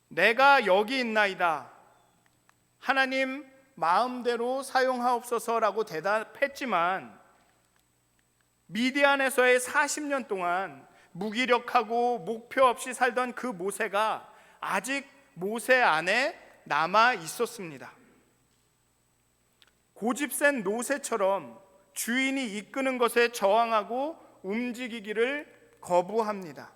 내가 여기 있나이다, 하나님 마음대로 사용하옵소서라고 대답했지만 미디안에서의 40년 동안 무기력하고 목표 없이 살던 그 모세가 아직 모세 안에 남아 있었습니다. 고집센 노새처럼 주인이 이끄는 것에 저항하고 움직이기를 거부합니다.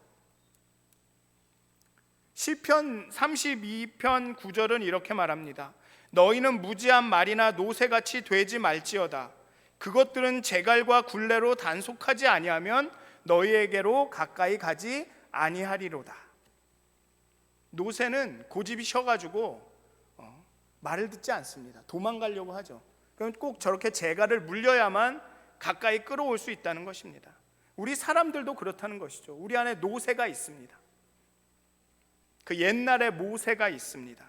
시편 32편 9절은 이렇게 말합니다. 너희는 무지한 말이나 노새같이 되지 말지어다. 그것들은 제갈과 굴레로 단속하지 아니하면 너희에게로 가까이 가지 아니하리로다. 노새는 고집이 셔가지고 말을 듣지 않습니다. 도망가려고 하죠. 그럼 꼭 저렇게 제갈을 물려야만 가까이 끌어올 수 있다는 것입니다. 우리 사람들도 그렇다는 것이죠. 우리 안에 노새가 있습니다. 그 옛날의 모세가 있습니다.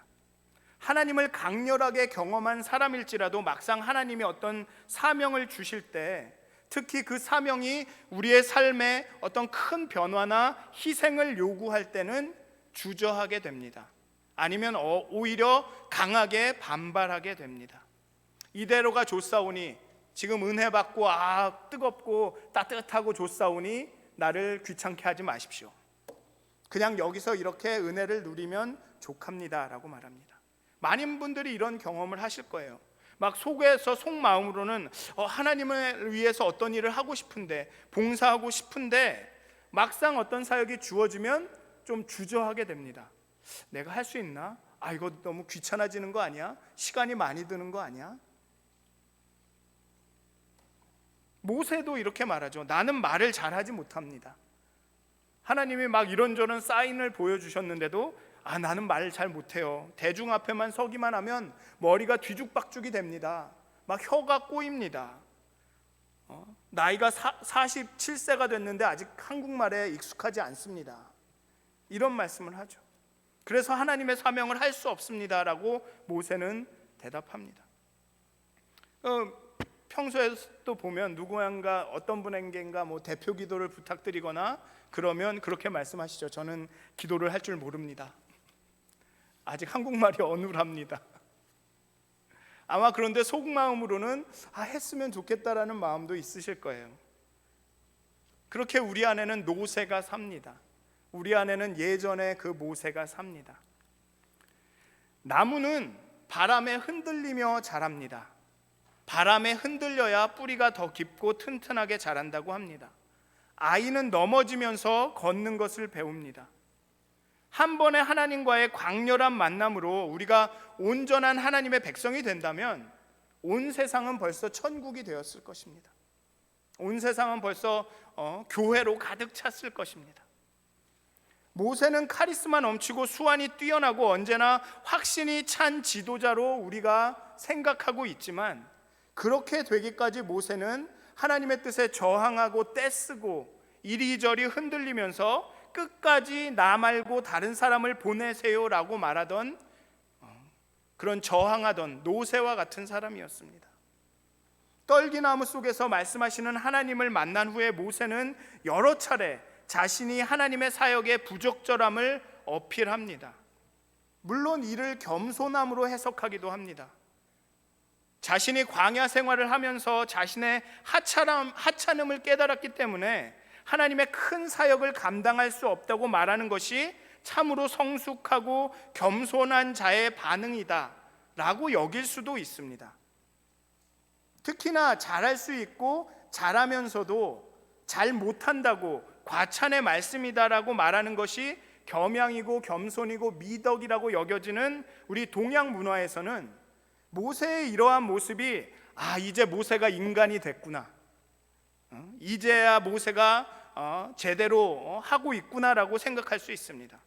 하나님을 강렬하게 경험한 사람일지라도 막상 하나님이 어떤 사명을 주실 때, 특히 그 사명이 우리의 삶에 어떤 큰 변화나 희생을 요구할 때는 주저하게 됩니다. 아니면 오히려 강하게 반발하게 됩니다. 이대로가 좋사오니, 지금 은혜 받고 뜨겁고 따뜻하고 좋사오니 나를 귀찮게 하지 마십시오. 그냥 여기서 이렇게 은혜를 누리면 족합니다 라고 말합니다. 많은 분들이 이런 경험을 하실 거예요. 막 속에서 속마음으로는 하나님을 위해서 어떤 일을 하고 싶은데, 봉사하고 싶은데 막상 어떤 사역이 주어지면 좀 주저하게 됩니다. 내가 할 수 있나? 이거 너무 귀찮아지는 거 아니야? 시간이 많이 드는 거 아니야? 모세도 이렇게 말하죠. 나는 말을 잘하지 못합니다. 하나님이 막 이런저런 사인을 보여주셨는데도 나는 말을 잘 못해요. 대중 앞에만 서기만 하면 머리가 뒤죽박죽이 됩니다. 막 혀가 꼬입니다. 나이가 47세가 됐는데 아직 한국말에 익숙하지 않습니다. 이런 말씀을 하죠. 그래서 하나님의 사명을 할 수 없습니다라고 모세는 대답합니다. 평소에도 보면 누구인가 어떤 분에게인가 대표 기도를 부탁드리거나 그러면 그렇게 말씀하시죠. 저는 기도를 할 줄 모릅니다. 아직 한국말이 어눌합니다. 아마 그런데 속마음으로는 했으면 좋겠다라는 마음도 있으실 거예요. 그렇게 우리 안에는 노새가 삽니다. 우리 안에는 예전의 그 모세가 삽니다. 나무는 바람에 흔들리며 자랍니다. 바람에 흔들려야 뿌리가 더 깊고 튼튼하게 자란다고 합니다. 아이는 넘어지면서 걷는 것을 배웁니다. 한 번의 하나님과의 광렬한 만남으로 우리가 온전한 하나님의 백성이 된다면 온 세상은 벌써 천국이 되었을 것입니다. 온 세상은 벌써 교회로 가득 찼을 것입니다. 모세는 카리스마 넘치고 수완이 뛰어나고 언제나 확신이 찬 지도자로 우리가 생각하고 있지만, 그렇게 되기까지 모세는 하나님의 뜻에 저항하고 떼쓰고 이리저리 흔들리면서 끝까지 나 말고 다른 사람을 보내세요라고 말하던 그런 저항하던 노새와 같은 사람이었습니다. 떨기나무 속에서 말씀하시는 하나님을 만난 후에 모세는 여러 차례 자신이 하나님의 사역의 부적절함을 어필합니다. 물론 이를 겸손함으로 해석하기도 합니다. 자신이 광야 생활을 하면서 자신의 하찮음을 깨달았기 때문에 하나님의 큰 사역을 감당할 수 없다고 말하는 것이 참으로 성숙하고 겸손한 자의 반응이다 라고 여길 수도 있습니다. 특히나 잘할 수 있고 잘하면서도 잘 못한다고 과찬의 말씀이다라고 말하는 것이 겸양이고 겸손이고 미덕이라고 여겨지는 우리 동양 문화에서는 모세의 이러한 모습이 이제 모세가 인간이 됐구나, 이제야 모세가 제대로 하고 있구나라고 생각할 수 있습니다.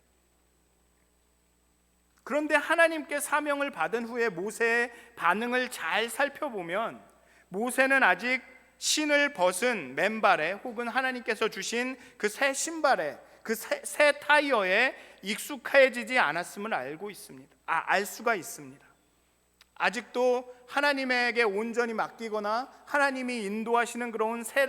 그런데 하나님께 사명을 받은 후에 모세의 반응을 잘 살펴보면 모세는 아직 신을 벗은 맨발에 혹은 하나님께서 주신 그 새 신발에, 그 새 타이어에 익숙해지지 않았음을 알 수가 있습니다. 아직도 하나님에게 온전히 맡기거나 하나님이 인도하시는 그런 새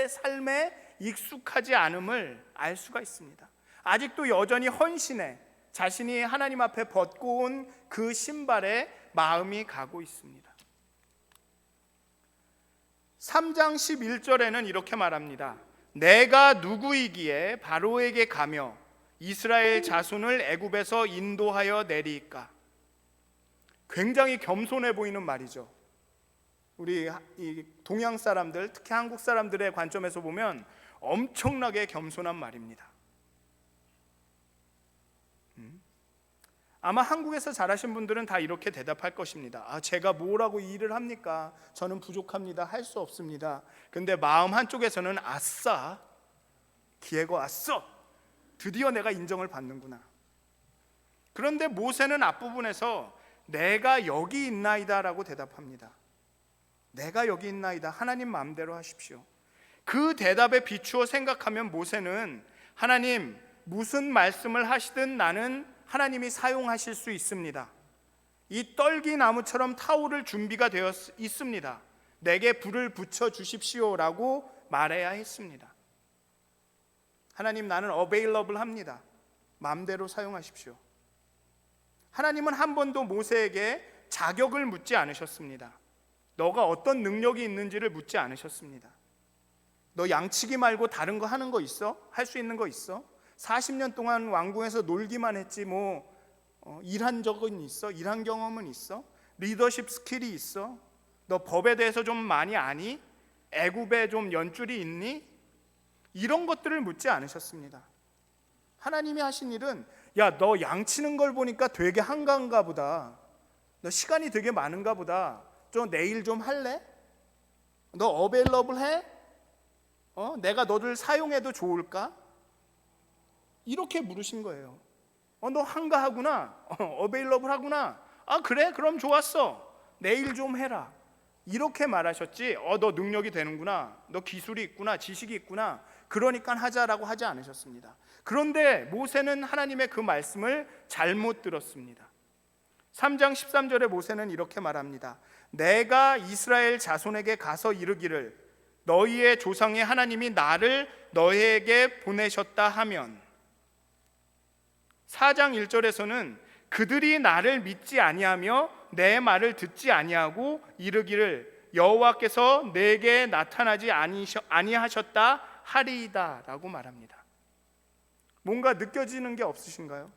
삶에 익숙하지 않음을 알 수가 있습니다. 아직도 여전히 헌신해 자신이 하나님 앞에 벗고 온 그 신발에 마음이 가고 있습니다. 3장 11절에는 이렇게 말합니다. 내가 누구이기에 바로에게 가며 이스라엘 자손을 애굽에서 인도하여 내리까. 굉장히 겸손해 보이는 말이죠. 우리 이 동양 사람들, 특히 한국 사람들의 관점에서 보면 엄청나게 겸손한 말입니다. 아마 한국에서 자라신 분들은 다 이렇게 대답할 것입니다. 제가 뭐라고 일을 합니까? 저는 부족합니다. 할 수 없습니다. 근데 마음 한쪽에서는 아싸, 기회가 왔어, 드디어 내가 인정을 받는구나. 그런데 모세는 앞부분에서 내가 여기 있나이다 라고 대답합니다. 내가 여기 있나이다, 하나님 마음대로 하십시오. 그 대답에 비추어 생각하면 모세는 하나님 무슨 말씀을 하시든 나는 하나님이 사용하실 수 있습니다. 이 떨기나무처럼 타오를 준비가 되어 있습니다. 내게 불을 붙여 주십시오라고 말해야 했습니다. 하나님 나는 available 합니다. 마음대로 사용하십시오. 하나님은 한 번도 모세에게 자격을 묻지 않으셨습니다. 너가 어떤 능력이 있는지를 묻지 않으셨습니다. 너 양치기 말고 다른 거 하는 거 있어? 할 수 있는 거 있어? 40년 동안 왕궁에서 놀기만 했지 일한 적은 있어? 일한 경험은 있어? 리더십 스킬이 있어? 너 법에 대해서 좀 많이 아니? 애굽에 좀 연줄이 있니? 이런 것들을 묻지 않으셨습니다. 하나님이 하신 일은 너 양치는 걸 보니까 되게 한가한가 보다, 너 시간이 되게 많은가 보다, 좀 내일 좀 할래? 너 어베일러블 해? 내가 너를 사용해도 좋을까? 이렇게 물으신 거예요. 너 한가하구나, 어베일러블 하구나, 그래? 그럼 좋았어, 내일 좀 해라, 이렇게 말하셨지 너 능력이 되는구나, 너 기술이 있구나, 지식이 있구나, 그러니까 하자라고 하지 않으셨습니다. 그런데 모세는 하나님의 그 말씀을 잘못 들었습니다. 3장 13절에 모세는 이렇게 말합니다. 내가 이스라엘 자손에게 가서 이르기를 너희의 조상의 하나님이 나를 너희에게 보내셨다 하면, 4장 1절에서는 그들이 나를 믿지 아니하며 내 말을 듣지 아니하고 이르기를 여호와께서 내게 나타나지 아니하셨다 하리이다 라고 말합니다. 뭔가 느껴지는 게 없으신가요?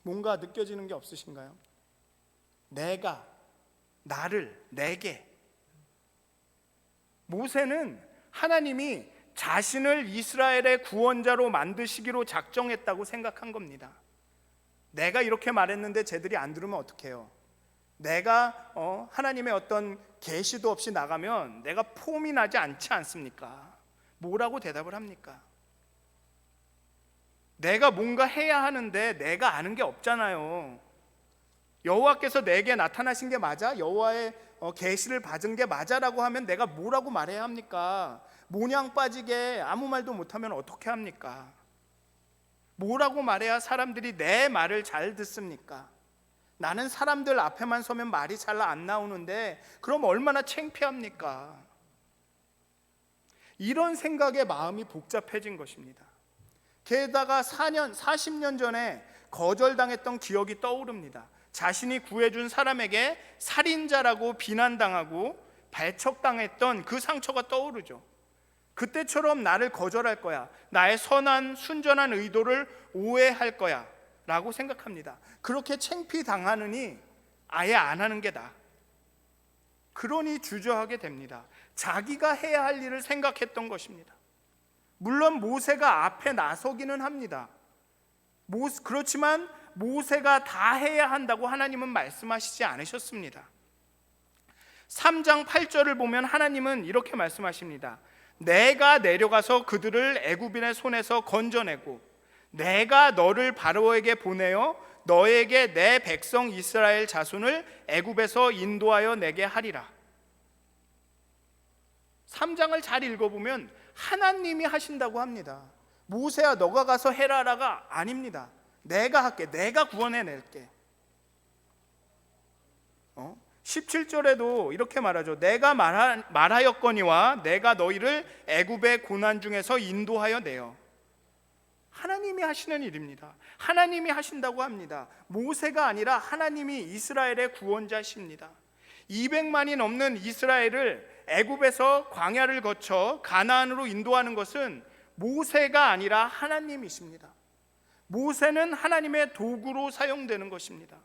뭔가 느껴지는 게 없으신가요? 내가, 나를, 내게. 모세는 하나님이 자신을 이스라엘의 구원자로 만드시기로 작정했다고 생각한 겁니다. 내가 이렇게 말했는데 쟤들이 안 들으면 어떡해요? 내가 하나님의 어떤 계시도 없이 나가면 내가 폼이 나지 않지 않습니까? 뭐라고 대답을 합니까? 내가 뭔가 해야 하는데 내가 아는 게 없잖아요. 여호와께서 내게 나타나신 게 맞아? 여호와의 계시를 받은 게 맞아라고 하면 내가 뭐라고 말해야 합니까? 모냥 빠지게 아무 말도 못하면 어떻게 합니까? 뭐라고 말해야 사람들이 내 말을 잘 듣습니까? 나는 사람들 앞에만 서면 말이 잘 안 나오는데 그럼 얼마나 창피합니까? 이런 생각에 마음이 복잡해진 것입니다. 게다가 40년 전에 거절당했던 기억이 떠오릅니다. 자신이 구해준 사람에게 살인자라고 비난당하고 배척당했던 그 상처가 떠오르죠. 그때처럼 나를 거절할 거야, 나의 선한 순전한 의도를 오해할 거야 라고 생각합니다. 그렇게 창피당하느니 아예 안 하는 게 나아. 그러니 주저하게 됩니다. 자기가 해야 할 일을 생각했던 것입니다. 물론 모세가 앞에 나서기는 합니다. 그렇지만 모세가 다 해야 한다고 하나님은 말씀하시지 않으셨습니다. 3장 8절을 보면 하나님은 이렇게 말씀하십니다. 내가 내려가서 그들을 애굽인의 손에서 건져내고 내가 너를 바로에게 보내어 너에게 내 백성 이스라엘 자손을 애굽에서 인도하여 내게 하리라. 3장을 잘 읽어보면 하나님이 하신다고 합니다. 모세야 너가 가서 해라라가 아닙니다. 내가 할게, 내가 구원해낼게. 17절에도 이렇게 말하죠. 내가 말하였거니와 내가 너희를 애굽의 고난 중에서 인도하여 내어. 하나님이 하시는 일입니다. 하나님이 하신다고 합니다. 모세가 아니라 하나님이 이스라엘의 구원자십니다. 200만이 넘는 이스라엘을 애굽에서 광야를 거쳐 가나안으로 인도하는 것은 모세가 아니라 하나님이십니다. 모세는 하나님의 도구로 사용되는 것입니다.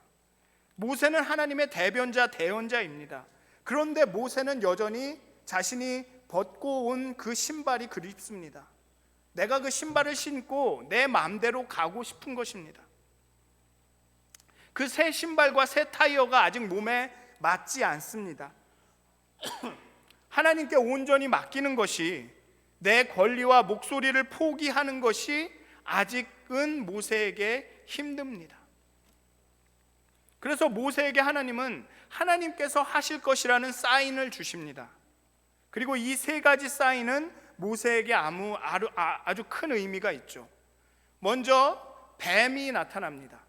모세는 하나님의 대변자, 대언자입니다. 그런데 모세는 여전히 자신이 벗고 온 그 신발이 그립습니다. 내가 그 신발을 신고 내 마음대로 가고 싶은 것입니다. 그 새 신발과 새 타이어가 아직 몸에 맞지 않습니다. 하나님께 온전히 맡기는 것이, 내 권리와 목소리를 포기하는 것이 아직은 모세에게 힘듭니다. 그래서 모세에게 하나님은 하나님께서 하실 것이라는 사인을 주십니다. 그리고 이 세 가지 사인은 모세에게 아주 큰 의미가 있죠. 먼저 뱀이 나타납니다.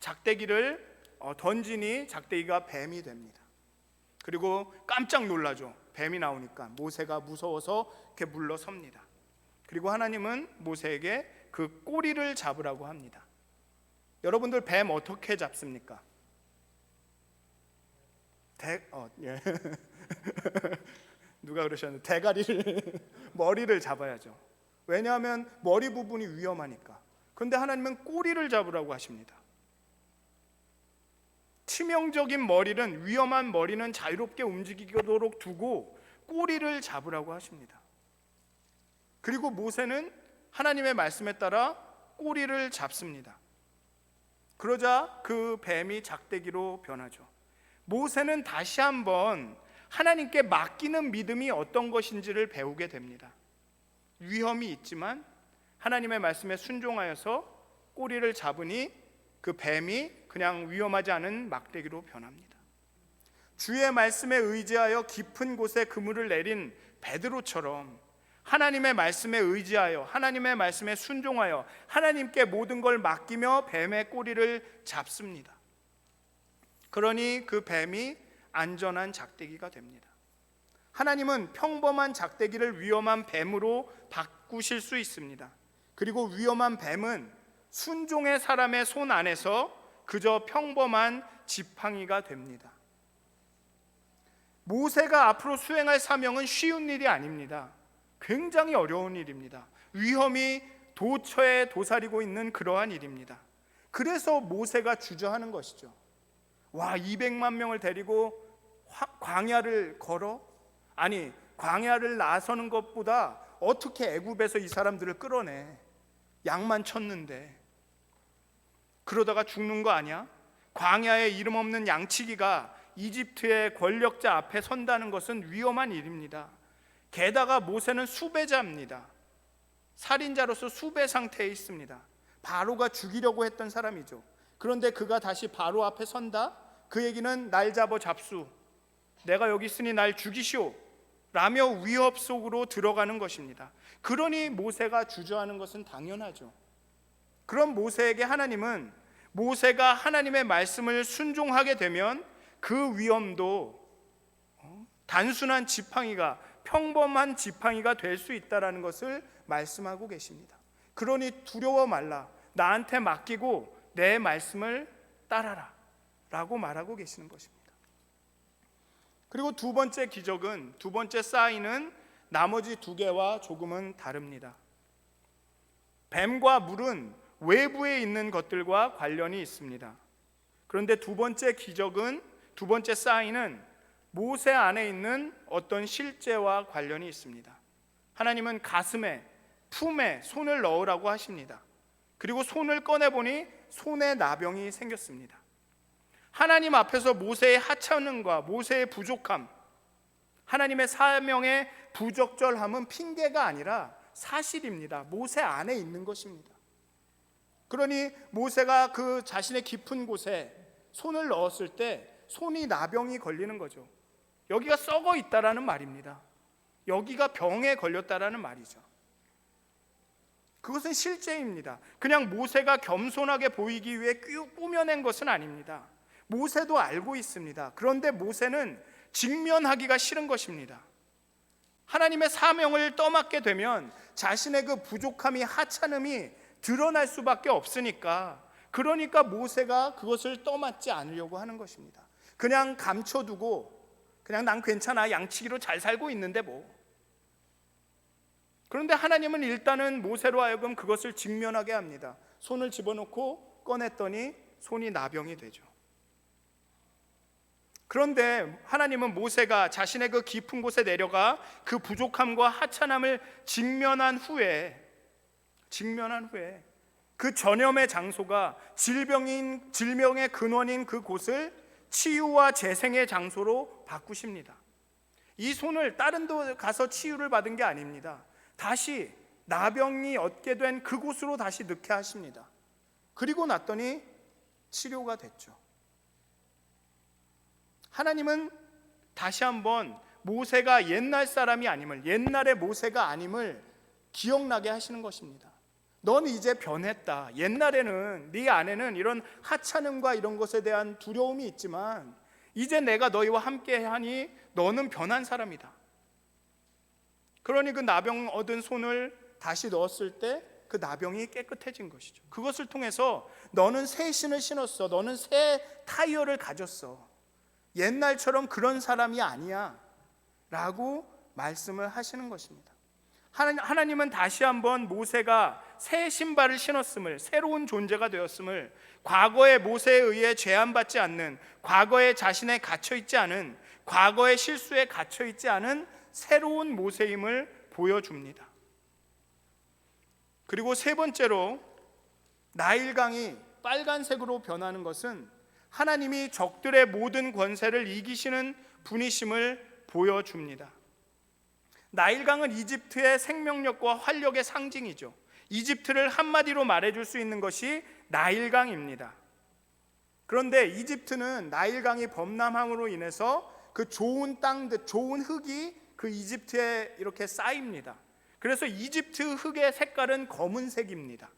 작대기를 던지니 작대기가 뱀이 됩니다. 그리고 깜짝 놀라죠. 뱀이 나오니까 모세가 무서워서 이렇게 물러섭니다. 그리고 하나님은 모세에게 그 꼬리를 잡으라고 합니다. 여러분들 뱀 어떻게 잡습니까? 누가 그러셨는데 대가리를 머리를 잡아야죠. 왜냐하면 머리 부분이 위험하니까. 그런데 하나님은 꼬리를 잡으라고 하십니다. 치명적인 머리는, 위험한 머리는 자유롭게 움직이도록 두고 꼬리를 잡으라고 하십니다. 그리고 모세는 하나님의 말씀에 따라 꼬리를 잡습니다. 그러자 그 뱀이 작대기로 변하죠. 모세는 다시 한번 하나님께 맡기는 믿음이 어떤 것인지를 배우게 됩니다. 위험이 있지만 하나님의 말씀에 순종하여서 꼬리를 잡으니 그 뱀이 그냥 위험하지 않은 막대기로 변합니다. 주의 말씀에 의지하여 깊은 곳에 그물을 내린 베드로처럼 하나님의 말씀에 의지하여 하나님의 말씀에 순종하여 하나님께 모든 걸 맡기며 뱀의 꼬리를 잡습니다. 그러니 그 뱀이 안전한 작대기가 됩니다. 하나님은 평범한 작대기를 위험한 뱀으로 바꾸실 수 있습니다. 그리고 위험한 뱀은 순종의 사람의 손 안에서 그저 평범한 지팡이가 됩니다. 모세가 앞으로 수행할 사명은 쉬운 일이 아닙니다. 굉장히 어려운 일입니다. 위험이 도처에 도사리고 있는 그러한 일입니다. 그래서 모세가 주저하는 것이죠. 200만 명을 데리고 광야를 걸어? 아니, 광야를 나서는 것보다 어떻게 애굽에서 이 사람들을 끌어내? 양만 쳤는데. 그러다가 죽는 거 아니야? 광야에 이름 없는 양치기가 이집트의 권력자 앞에 선다는 것은 위험한 일입니다. 게다가 모세는 수배자입니다. 살인자로서 수배 상태에 있습니다. 바로가 죽이려고 했던 사람이죠. 그런데 그가 다시 바로 앞에 선다? 그 얘기는 날 잡아 잡수, 내가 여기 있으니 날 죽이시오 라며 위협 속으로 들어가는 것입니다. 그러니 모세가 주저하는 것은 당연하죠. 그럼 모세에게 하나님은 모세가 하나님의 말씀을 순종하게 되면 그 위험도 단순한 지팡이가, 평범한 지팡이가 될 수 있다는 것을 말씀하고 계십니다. 그러니 두려워 말라, 나한테 맡기고 내 말씀을 따라라 라고 말하고 계시는 것입니다. 그리고 두 번째 기적은, 두 번째 사인은 나머지 두 개와 조금은 다릅니다. 뱀과 물은 외부에 있는 것들과 관련이 있습니다. 그런데 두 번째 기적은, 두 번째 사인은 모세 안에 있는 어떤 실제와 관련이 있습니다. 하나님은 가슴에, 품에 손을 넣으라고 하십니다. 그리고 손을 꺼내보니 손에 나병이 생겼습니다. 하나님 앞에서 모세의 하찮음과 모세의 부족함, 하나님의 사명의 부적절함은 핑계가 아니라 사실입니다. 모세 안에 있는 것입니다. 그러니 모세가 그 자신의 깊은 곳에 손을 넣었을 때 손이 나병이 걸리는 거죠. 여기가 썩어 있다라는 말입니다. 여기가 병에 걸렸다라는 말이죠. 그것은 실제입니다. 그냥 모세가 겸손하게 보이기 위해 꾸며낸 것은 아닙니다. 모세도 알고 있습니다. 그런데 모세는 직면하기가 싫은 것입니다. 하나님의 사명을 떠맡게 되면 자신의 그 부족함이, 하찮음이 드러날 수밖에 없으니까, 그러니까 모세가 그것을 떠맡지 않으려고 하는 것입니다. 그냥 감춰두고 그냥 난 괜찮아, 양치기로 잘 살고 있는데 뭐. 그런데 하나님은 일단은 모세로 하여금 그것을 직면하게 합니다. 손을 집어넣고 꺼냈더니 손이 나병이 되죠. 그런데 하나님은 모세가 자신의 그 깊은 곳에 내려가 그 부족함과 하찮음을 직면한 후에 그 전염의 장소가 질병의 근원인 그 곳을 치유와 재생의 장소로 바꾸십니다. 이 손을 다른 데 가서 치유를 받은 게 아닙니다. 다시 나병이 얻게 된 그곳으로 다시 넣게 하십니다. 그리고 났더니 치료가 됐죠. 하나님은 다시 한번 모세가 옛날 사람이 아님을, 옛날의 모세가 아님을 기억나게 하시는 것입니다. 넌 이제 변했다. 옛날에는 네 안에는 이런 하찮음과 이런 것에 대한 두려움이 있지만 이제 내가 너희와 함께 하니 너는 변한 사람이다. 그러니 그 나병 얻은 손을 다시 넣었을 때 그 나병이 깨끗해진 것이죠. 그것을 통해서 너는 새 신을 신었어. 너는 새 타이어를 가졌어. 옛날처럼 그런 사람이 아니야 라고 말씀을 하시는 것입니다. 하나님은 다시 한번 모세가 새 신발을 신었음을, 새로운 존재가 되었음을, 과거의 모세에 의해 제한받지 않는, 과거에 자신에 갇혀있지 않은, 과거의 실수에 갇혀있지 않은 새로운 모세임을 보여줍니다. 그리고 세 번째로 나일강이 빨간색으로 변하는 것은 하나님이 적들의 모든 권세를 이기시는 분이심을 보여줍니다. 나일강은 이집트의 생명력과 활력의 상징이죠. 이집트를 한마디로 말해줄 수 있는 것이 나일강입니다. 그런데 이집트는 나일강이 범람함으로 인해서 그 좋은 땅들, 좋은 흙이 그 이집트에 이렇게 쌓입니다. 그래서 이집트 흙의 색깔은 검은색입니다.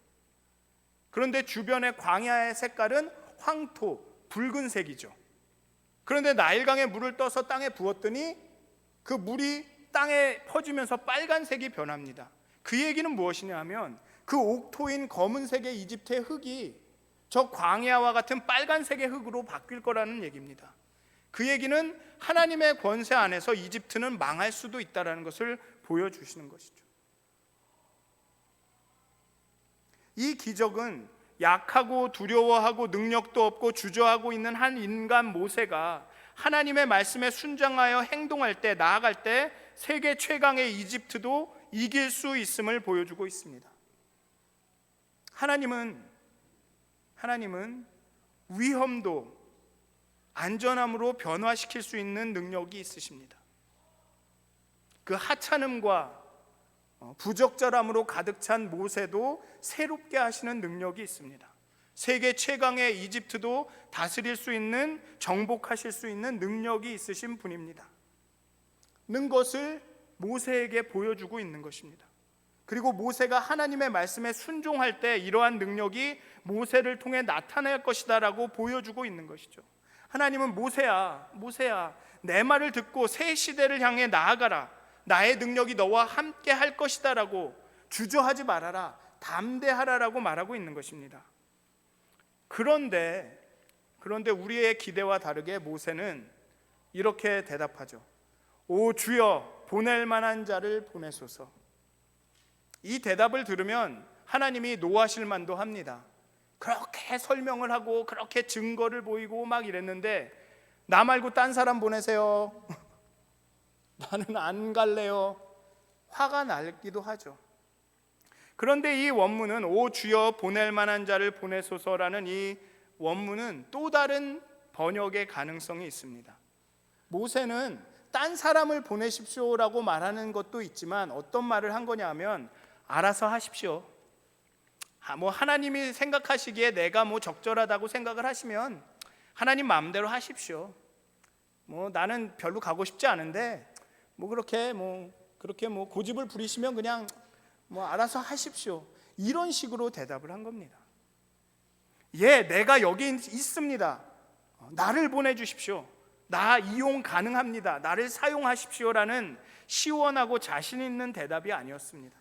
그런데 주변의 광야의 색깔은 황토, 붉은색이죠. 그런데 나일강에 물을 떠서 땅에 부었더니 그 물이 땅에 퍼지면서 빨간색이 변합니다. 그 얘기는 무엇이냐 하면 그 옥토인 검은색의 이집트의 흙이 저 광야와 같은 빨간색의 흙으로 바뀔 거라는 얘기입니다. 그 얘기는 하나님의 권세 안에서 이집트는 망할 수도 있다는 것을 보여주시는 것이죠. 이 기적은 약하고 두려워하고 능력도 없고 주저하고 있는 한 인간 모세가 하나님의 말씀에 순종하여 행동할 때, 나아갈 때 세계 최강의 이집트도 이길 수 있음을 보여주고 있습니다. 하나님은 위험도 안전함으로 변화시킬 수 있는 능력이 있으십니다. 그 하찮음과 부적절함으로 가득 찬 모세도 새롭게 하시는 능력이 있습니다. 세계 최강의 이집트도 다스릴 수 있는, 정복하실 수 있는 능력이 있으신 분입니다. 는 것을 모세에게 보여주고 있는 것입니다. 그리고 모세가 하나님의 말씀에 순종할 때 이러한 능력이 모세를 통해 나타날 것이다 라고 보여주고 있는 것이죠. 하나님은 모세야, 모세야, 내 말을 듣고 새 시대를 향해 나아가라. 나의 능력이 너와 함께 할 것이다 라고 주저하지 말아라, 담대하라라고 말하고 있는 것입니다. 그런데 우리의 기대와 다르게 모세는 이렇게 대답하죠. 오 주여, 보낼 만한 자를 보내소서. 이 대답을 들으면 하나님이 노하실 만도 합니다. 그렇게 설명을 하고 그렇게 증거를 보이고 막 이랬는데 나 말고 딴 사람 보내세요. 나는 안 갈래요. 화가 나기도 하죠. 그런데 이 원문은 오 주여 보낼 만한 자를 보내소서라는 이 원문은 또 다른 번역의 가능성이 있습니다. 모세는 딴 사람을 보내십시오라고 말하는 것도 있지만 어떤 말을 한 거냐 하면 알아서 하십시오. 하나님이 생각하시기에 내가 적절하다고 생각을 하시면 하나님 마음대로 하십시오. 나는 별로 가고 싶지 않은데 그렇게 고집을 부리시면 그냥 알아서 하십시오. 이런 식으로 대답을 한 겁니다. 예, 내가 여기 있습니다. 나를 보내주십시오. 나 이용 가능합니다. 나를 사용하십시오라는 시원하고 자신 있는 대답이 아니었습니다.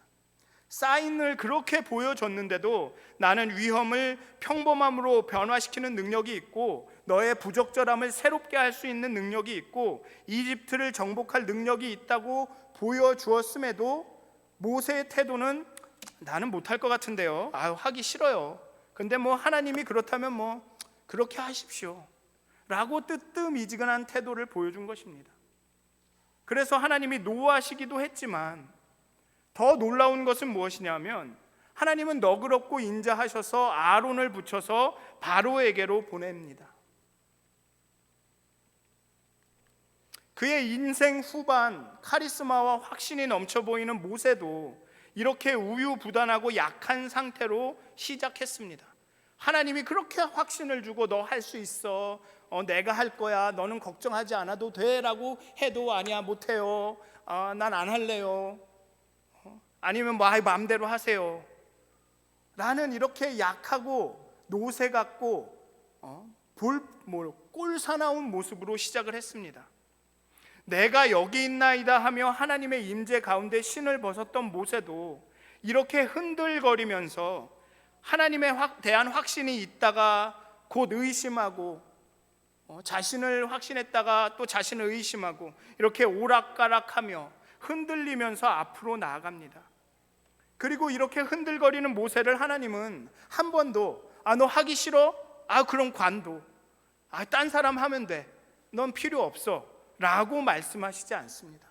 사인을 그렇게 보여줬는데도 나는 위험을 평범함으로 변화시키는 능력이 있고 너의 부적절함을 새롭게 할 수 있는 능력이 있고 이집트를 정복할 능력이 있다고 보여주었음에도 모세의 태도는 나는 못할 것 같은데요. 하기 싫어요. 근데 하나님이 그렇다면 그렇게 하십시오 라고 뜨뜻미지근한 태도를 보여준 것입니다. 그래서 하나님이 노하시기도 했지만 더 놀라운 것은 무엇이냐면 하나님은 너그럽고 인자하셔서 아론을 붙여서 바로에게로 보냅니다. 그의 인생 후반 카리스마와 확신이 넘쳐 보이는 모세도 이렇게 우유부단하고 약한 상태로 시작했습니다. 하나님이 그렇게 확신을 주고 너 할 수 있어, 내가 할 거야, 너는 걱정하지 않아도 돼 라고 해도 아니야, 못해요, 난 안 할래요, 아니면 마음대로 하세요 라는 이렇게 약하고 노새 같고 꼴 사나운 모습으로 시작을 했습니다. 내가 여기 있나이다 하며 하나님의 임재 가운데 신을 벗었던 모세도 이렇게 흔들거리면서 하나님에 대한 확신이 있다가 곧 의심하고 자신을 확신했다가 또 자신을 의심하고 이렇게 오락가락하며 흔들리면서 앞으로 나아갑니다. 그리고 이렇게 흔들거리는 모세를 하나님은 한 번도 너 하기 싫어? 그럼 관둬. 딴 사람 하면 돼. 넌 필요 없어 라고 말씀하시지 않습니다.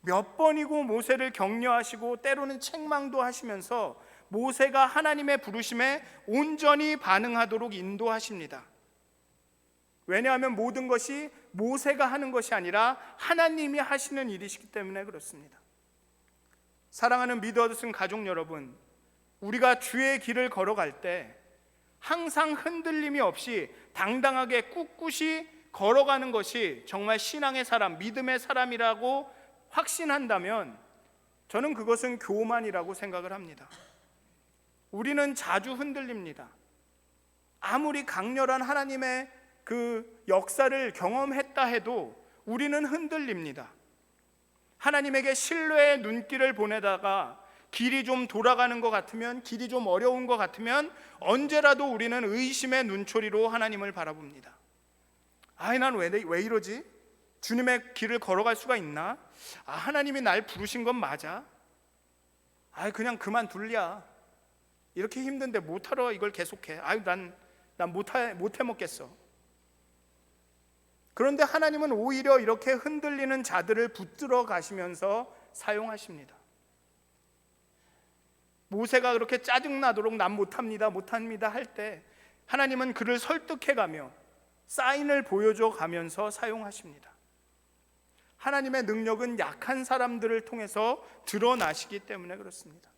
몇 번이고 모세를 격려하시고 때로는 책망도 하시면서 모세가 하나님의 부르심에 온전히 반응하도록 인도하십니다. 왜냐하면 모든 것이 모세가 하는 것이 아니라 하나님이 하시는 일이시기 때문에 그렇습니다. 사랑하는 미드워드슨 가족 여러분, 우리가 주의 길을 걸어갈 때 항상 흔들림이 없이 당당하게 꿋꿋이 걸어가는 것이 정말 신앙의 사람, 믿음의 사람이라고 확신한다면 저는 그것은 교만이라고 생각을 합니다. 우리는 자주 흔들립니다. 아무리 강렬한 하나님의 그 역사를 경험했다 해도 우리는 흔들립니다. 하나님에게 신뢰의 눈길을 보내다가 길이 좀 돌아가는 것 같으면, 길이 좀 어려운 것 같으면 언제라도 우리는 의심의 눈초리로 하나님을 바라봅니다. 난 왜 이러지? 주님의 길을 걸어갈 수가 있나? 하나님이 날 부르신 건 맞아? 그냥 그만둘랴. 이렇게 힘든데 못하러 이걸 계속해. 난 못해 먹겠어. 그런데 하나님은 오히려 이렇게 흔들리는 자들을 붙들어 가시면서 사용하십니다. 모세가 그렇게 짜증나도록 난 못합니다 할 때 하나님은 그를 설득해가며 사인을 보여줘 가면서 사용하십니다. 하나님의 능력은 약한 사람들을 통해서 드러나시기 때문에 그렇습니다.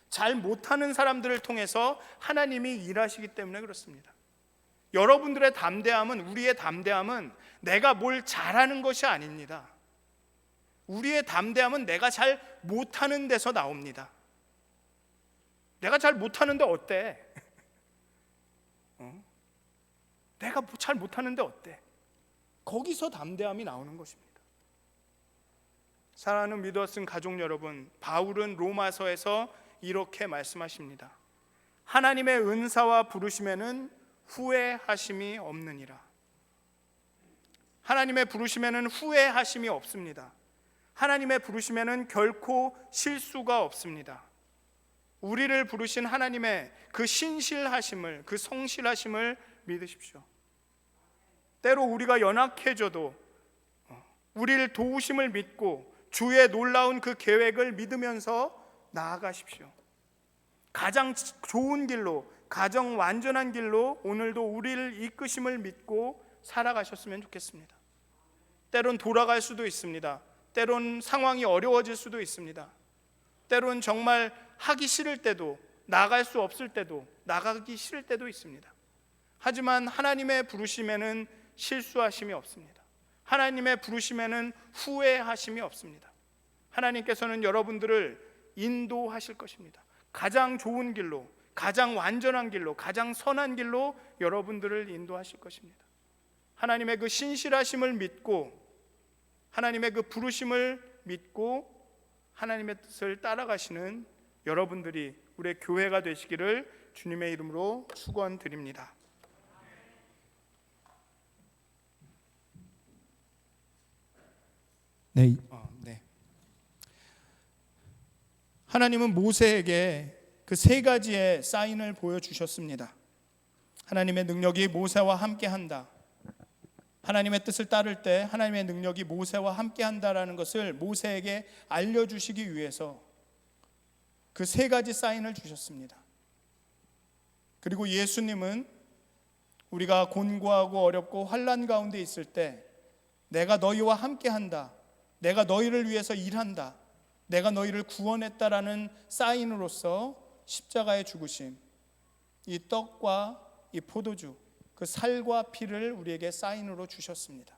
잘 못하는 사람들을 통해서 하나님이 일하시기 때문에 그렇습니다. 여러분들의 담대함은, 우리의 담대함은 내가 뭘 잘하는 것이 아닙니다. 우리의 담대함은 내가 잘 못하는 데서 나옵니다. 내가 잘 못하는데 어때? 내가 잘 못하는데 어때? 거기서 담대함이 나오는 것입니다. 사랑하는 믿었은 가족 여러분, 바울은 로마서에서 이렇게 말씀하십니다. 하나님의 은사와 부르심에는 후회하심이 없느니라. 하나님의 부르심에는 후회하심이 없습니다. 하나님의 부르심에는 결코 실수가 없습니다. 우리를 부르신 하나님의 그 신실하심을, 그 성실하심을 믿으십시오. 때로 우리가 연약해져도 우리를 도우심을 믿고 주의 놀라운 그 계획을 믿으면서 나아가십시오. 가장 좋은 길로, 가장 완전한 길로 오늘도 우리를 이끄심을 믿고 살아가셨으면 좋겠습니다. 때론 돌아갈 수도 있습니다. 때론 상황이 어려워질 수도 있습니다. 때론 정말 하기 싫을 때도, 나갈 수 없을 때도, 나가기 싫을 때도 있습니다. 하지만 하나님의 부르심에는 실수하심이 없습니다. 하나님의 부르심에는 후회하심이 없습니다. 하나님께서는 여러분들을 인도하실 것입니다. 가장 좋은 길로, 가장 완전한 길로, 가장 선한 길로 여러분들을 인도하실 것입니다. 하나님의 그 신실하심을 믿고, 하나님의 그 부르심을 믿고 하나님의 뜻을 따라가시는 여러분들이 우리의 교회가 되시기를 주님의 이름으로 축원드립니다. 네. 하나님은 모세에게 그 세 가지의 사인을 보여주셨습니다. 하나님의 능력이 모세와 함께한다. 하나님의 뜻을 따를 때 하나님의 능력이 모세와 함께한다라는 것을 모세에게 알려주시기 위해서 그 세 가지 사인을 주셨습니다. 그리고 예수님은 우리가 곤고하고 어렵고 환난 가운데 있을 때 내가 너희와 함께한다, 내가 너희를 위해서 일한다, 내가 너희를 구원했다라는 사인으로서 십자가의 죽으심, 이 떡과 이 포도주, 그 살과 피를 우리에게 사인으로 주셨습니다.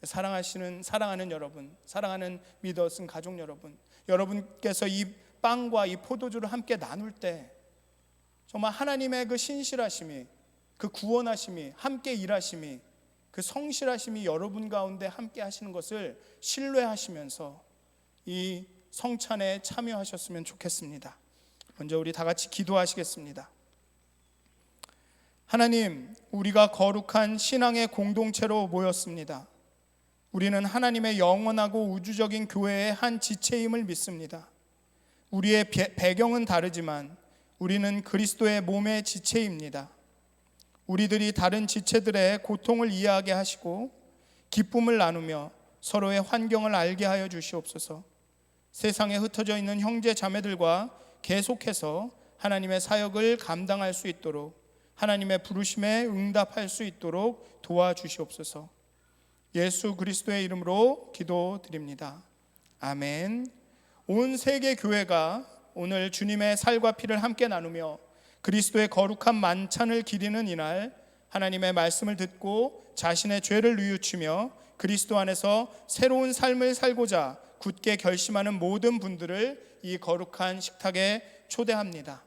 사랑하는 여러분, 사랑하는 믿었은 가족 여러분, 여러분께서 이 빵과 이 포도주를 함께 나눌 때 정말 하나님의 그 신실하심이, 그 구원하심이, 함께 일하심이, 그 성실하심이 여러분 가운데 함께 하시는 것을 신뢰하시면서 이 성찬에 참여하셨으면 좋겠습니다. 먼저 우리 다 같이 기도하시겠습니다. 하나님, 우리가 거룩한 신앙의 공동체로 모였습니다. 우리는 하나님의 영원하고 우주적인 교회의 한 지체임을 믿습니다. 우리의 배경은 다르지만 우리는 그리스도의 몸의 지체입니다. 우리들이 다른 지체들의 고통을 이해하게 하시고 기쁨을 나누며 서로의 환경을 알게 하여 주시옵소서. 세상에 흩어져 있는 형제 자매들과 계속해서 하나님의 사역을 감당할 수 있도록, 하나님의 부르심에 응답할 수 있도록 도와주시옵소서. 예수 그리스도의 이름으로 기도드립니다. 아멘. 온 세계 교회가 오늘 주님의 살과 피를 함께 나누며 그리스도의 거룩한 만찬을 기리는 이날, 하나님의 말씀을 듣고 자신의 죄를 뉘우치며 그리스도 안에서 새로운 삶을 살고자 굳게 결심하는 모든 분들을 이 거룩한 식탁에 초대합니다.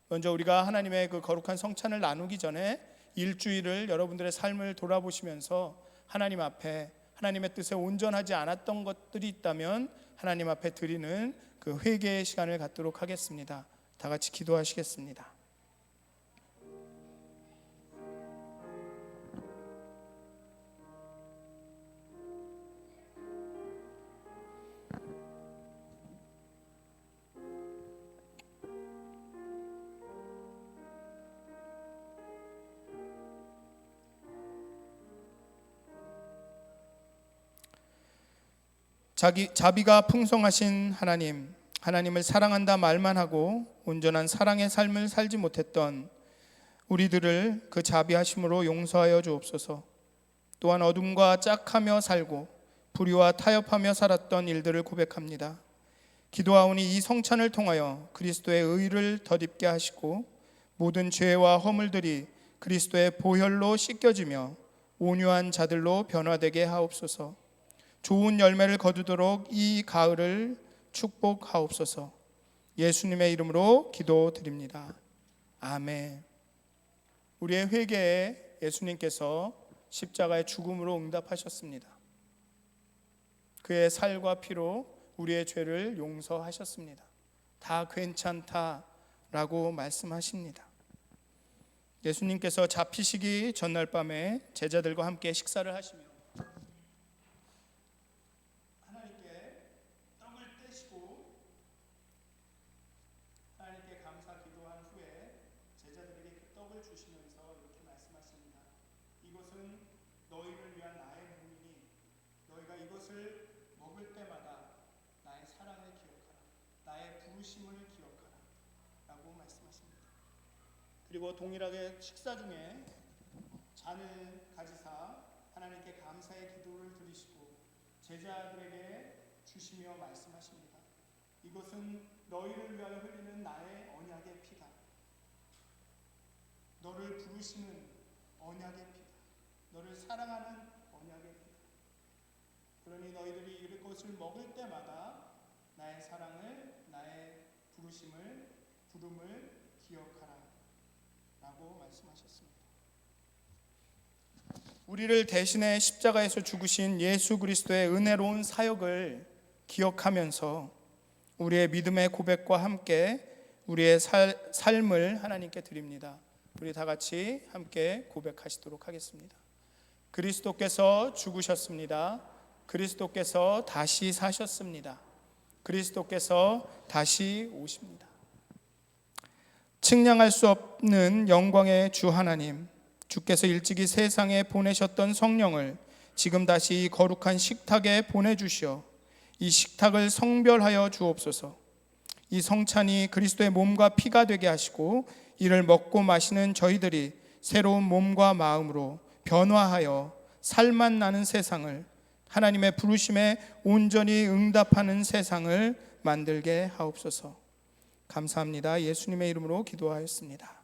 먼저 우리가 하나님의 그 거룩한 성찬을 나누기 전에 일주일을 여러분들의 삶을 돌아보시면서 하나님 앞에 하나님의 뜻에 온전하지 않았던 것들이 있다면 하나님 앞에 드리는 그 회개의 시간을 갖도록 하겠습니다. 다 같이 기도하시겠습니다. 자비가 풍성하신 하나님, 하나님을 사랑한다 말만 하고 온전한 사랑의 삶을 살지 못했던 우리들을 그 자비하심으로 용서하여 주옵소서. 또한 어둠과 짝하며 살고 불의와 타협하며 살았던 일들을 고백합니다. 기도하오니 이 성찬을 통하여 그리스도의 의를 덧입게 하시고 모든 죄와 허물들이 그리스도의 보혈로 씻겨지며 온유한 자들로 변화되게 하옵소서. 좋은 열매를 거두도록 이 가을을 축복하옵소서. 예수님의 이름으로 기도드립니다. 아멘. 우리의 회개에 예수님께서 십자가의 죽음으로 응답하셨습니다. 그의 살과 피로 우리의 죄를 용서하셨습니다. 다 괜찮다라고 말씀하십니다. 예수님께서 잡히시기 전날 밤에 제자들과 함께 식사를 하시며 하나님께 떡을 떼시고 하나님께 감사 기도한 후에 제자들에게 그 떡을 주시면서 이렇게 말씀하십니다. 이것은 너희를 위한 나의 몸이니 너희가 이것을 먹을 때마다 나의 사랑을 기억하라, 나의 부르심을 기억하라 라고 말씀하십니다. 그리고 동일하게 식사 중에 잔을 가지사 하나님께 감사의 기도를 드리시고 제자들에게 주시며 말씀하십니다. 이것은 너희를 위하여 흘리는 나의 언약의 피다. 너를 부르시는 언약의 피다. 너를 사랑하는 언약의 피다. 그러니 너희들이 이것을 먹을 때마다 나의 사랑을, 나의 부름을 기억하라 라고 말씀하셨습니다. 우리를 대신해 십자가에서 죽으신 예수 그리스도의 은혜로운 사역을 기억하면서 우리의 믿음의 고백과 함께 우리의 삶을 하나님께 드립니다. 우리 다 같이 함께 고백하시도록 하겠습니다. 그리스도께서 죽으셨습니다. 그리스도께서 다시 사셨습니다. 그리스도께서 다시 오십니다. 측량할 수 없는 영광의 주 하나님, 주께서 일찍이 세상에 보내셨던 성령을 지금 다시 이 거룩한 식탁에 보내주시어 이 식탁을 성별하여 주옵소서. 이 성찬이 그리스도의 몸과 피가 되게 하시고 이를 먹고 마시는 저희들이 새로운 몸과 마음으로 변화하여 살맛 나는 세상을, 하나님의 부르심에 온전히 응답하는 세상을 만들게 하옵소서. 감사합니다. 예수님의 이름으로 기도하였습니다.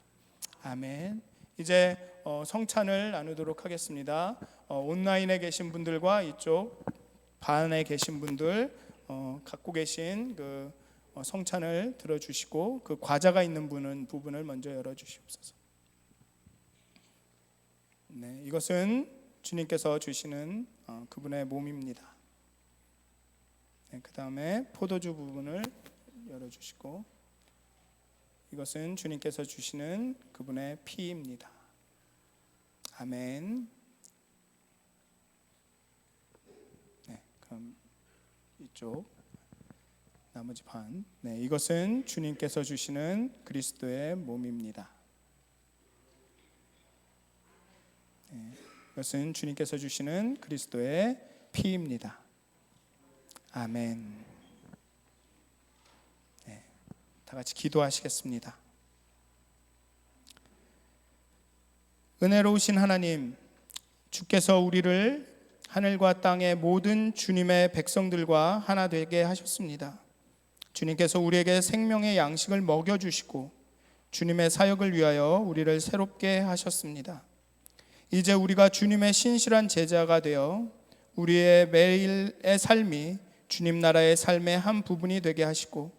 아멘. 이제 성찬을 나누도록 하겠습니다. 온라인에 계신 분들과 이쪽 반에 계신 분들 갖고 계신 그 성찬을 들어주시고 그 과자가 있는 부분을 먼저 열어주시옵소서. 네, 이것은 주님께서 주시는 그분의 몸입니다. 네, 그 다음에 포도주 부분을 열어주시고 이것은 주님께서 주시는 그분의 피입니다. 아멘. 네, 그럼 이쪽 나머지 반. 네, 이것은 주님께서 주시는 그리스도의 몸입니다. 네, 이것은 주님께서 주시는 그리스도의 피입니다. 아멘. 네, 다 같이 기도하시겠습니다. 은혜로우신 하나님, 주께서 우리를 하늘과 땅의 모든 주님의 백성들과 하나 되게 하셨습니다. 주님께서 우리에게 생명의 양식을 먹여주시고 주님의 사역을 위하여 우리를 새롭게 하셨습니다. 이제 우리가 주님의 신실한 제자가 되어 우리의 매일의 삶이 주님 나라의 삶의 한 부분이 되게 하시고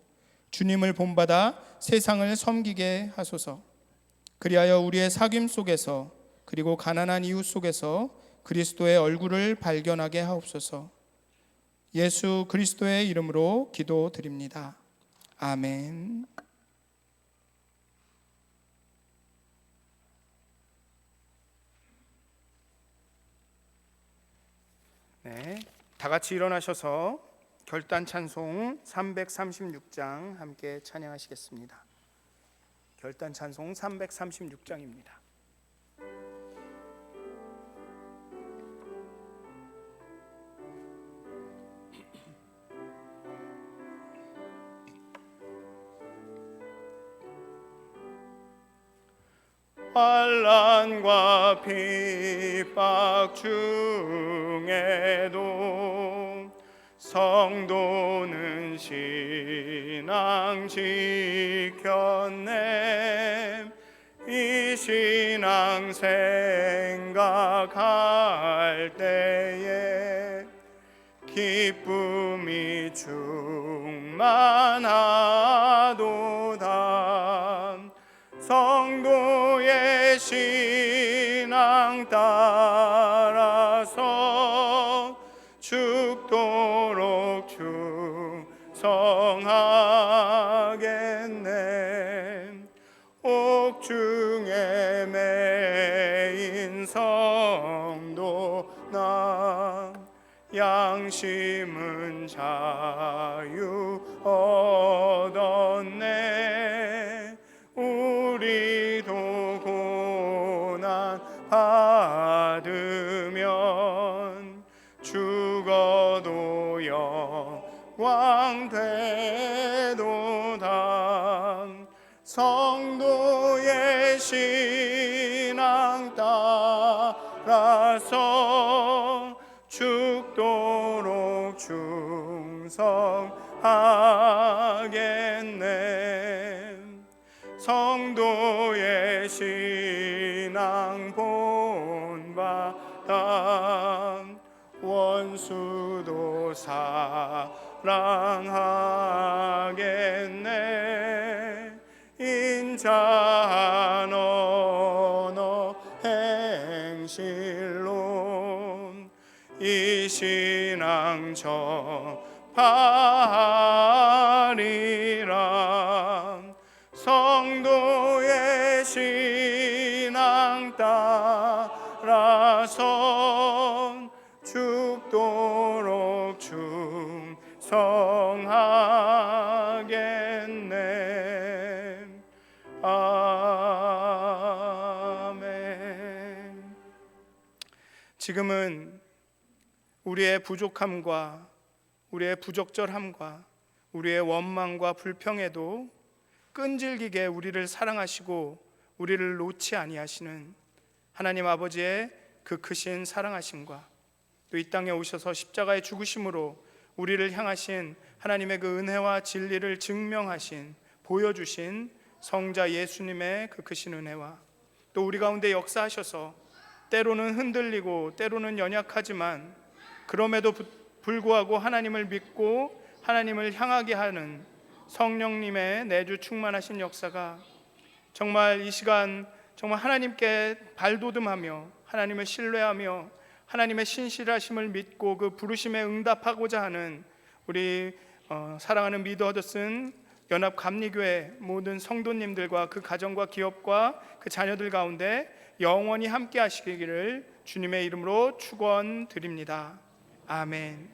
주님을 본받아 세상을 섬기게 하소서. 그리하여 우리의 사귐 속에서 그리고 가난한 이웃 속에서 그리스도의 얼굴을 발견하게 하옵소서. 예수 그리스도의 이름으로 기도드립니다. 아멘. 네, 다 같이 일어나셔서 결단 찬송 336장 함께 찬양하시겠습니다. 결단 찬송 336장입니다. 환난과 핍박 중에도 성도는 신앙 지켰네. 이 신앙 생각할 때에 기쁨이 충만하도다. 성도의 신앙 따라서 죽도록 충성하겠네. 옥중에 매인 성도나 양심은 자유 얻었네. 우리도 고난 받으면 죽어도 영광 되도다. 성도의 신앙 따라서 죽도록 충성하겠네. 성도의 신앙 본받아 원수도 사랑하겠네. 인자한 언어 행실로 이 신앙 전파하리라. 성도의 신앙 따라서 죽도록 충성하겠네. 아멘. 지금은 우리의 부족함과 우리의 부적절함과 우리의 원망과 불평에도 끈질기게 우리를 사랑하시고 우리를 놓지 아니하시는 하나님 아버지의 그 크신 사랑하심과 또 이 땅에 오셔서 십자가의 죽으심으로 우리를 향하신 하나님의 그 은혜와 진리를 증명하신 보여주신 성자 예수님의 그 크신 은혜와 또 우리 가운데 역사하셔서 때로는 흔들리고 때로는 연약하지만 그럼에도 불구하고 하나님을 믿고 하나님을 향하게 하는 성령님의 내주 충만하신 역사가 정말 이 시간 정말 하나님께 발돋움하며 하나님을 신뢰하며 하나님의 신실하심을 믿고 그 부르심에 응답하고자 하는 우리 사랑하는 미드 허드슨 연합 감리교회 모든 성도님들과 그 가정과 기업과 그 자녀들 가운데 영원히 함께 하시기를 주님의 이름으로 축원드립니다. 아멘.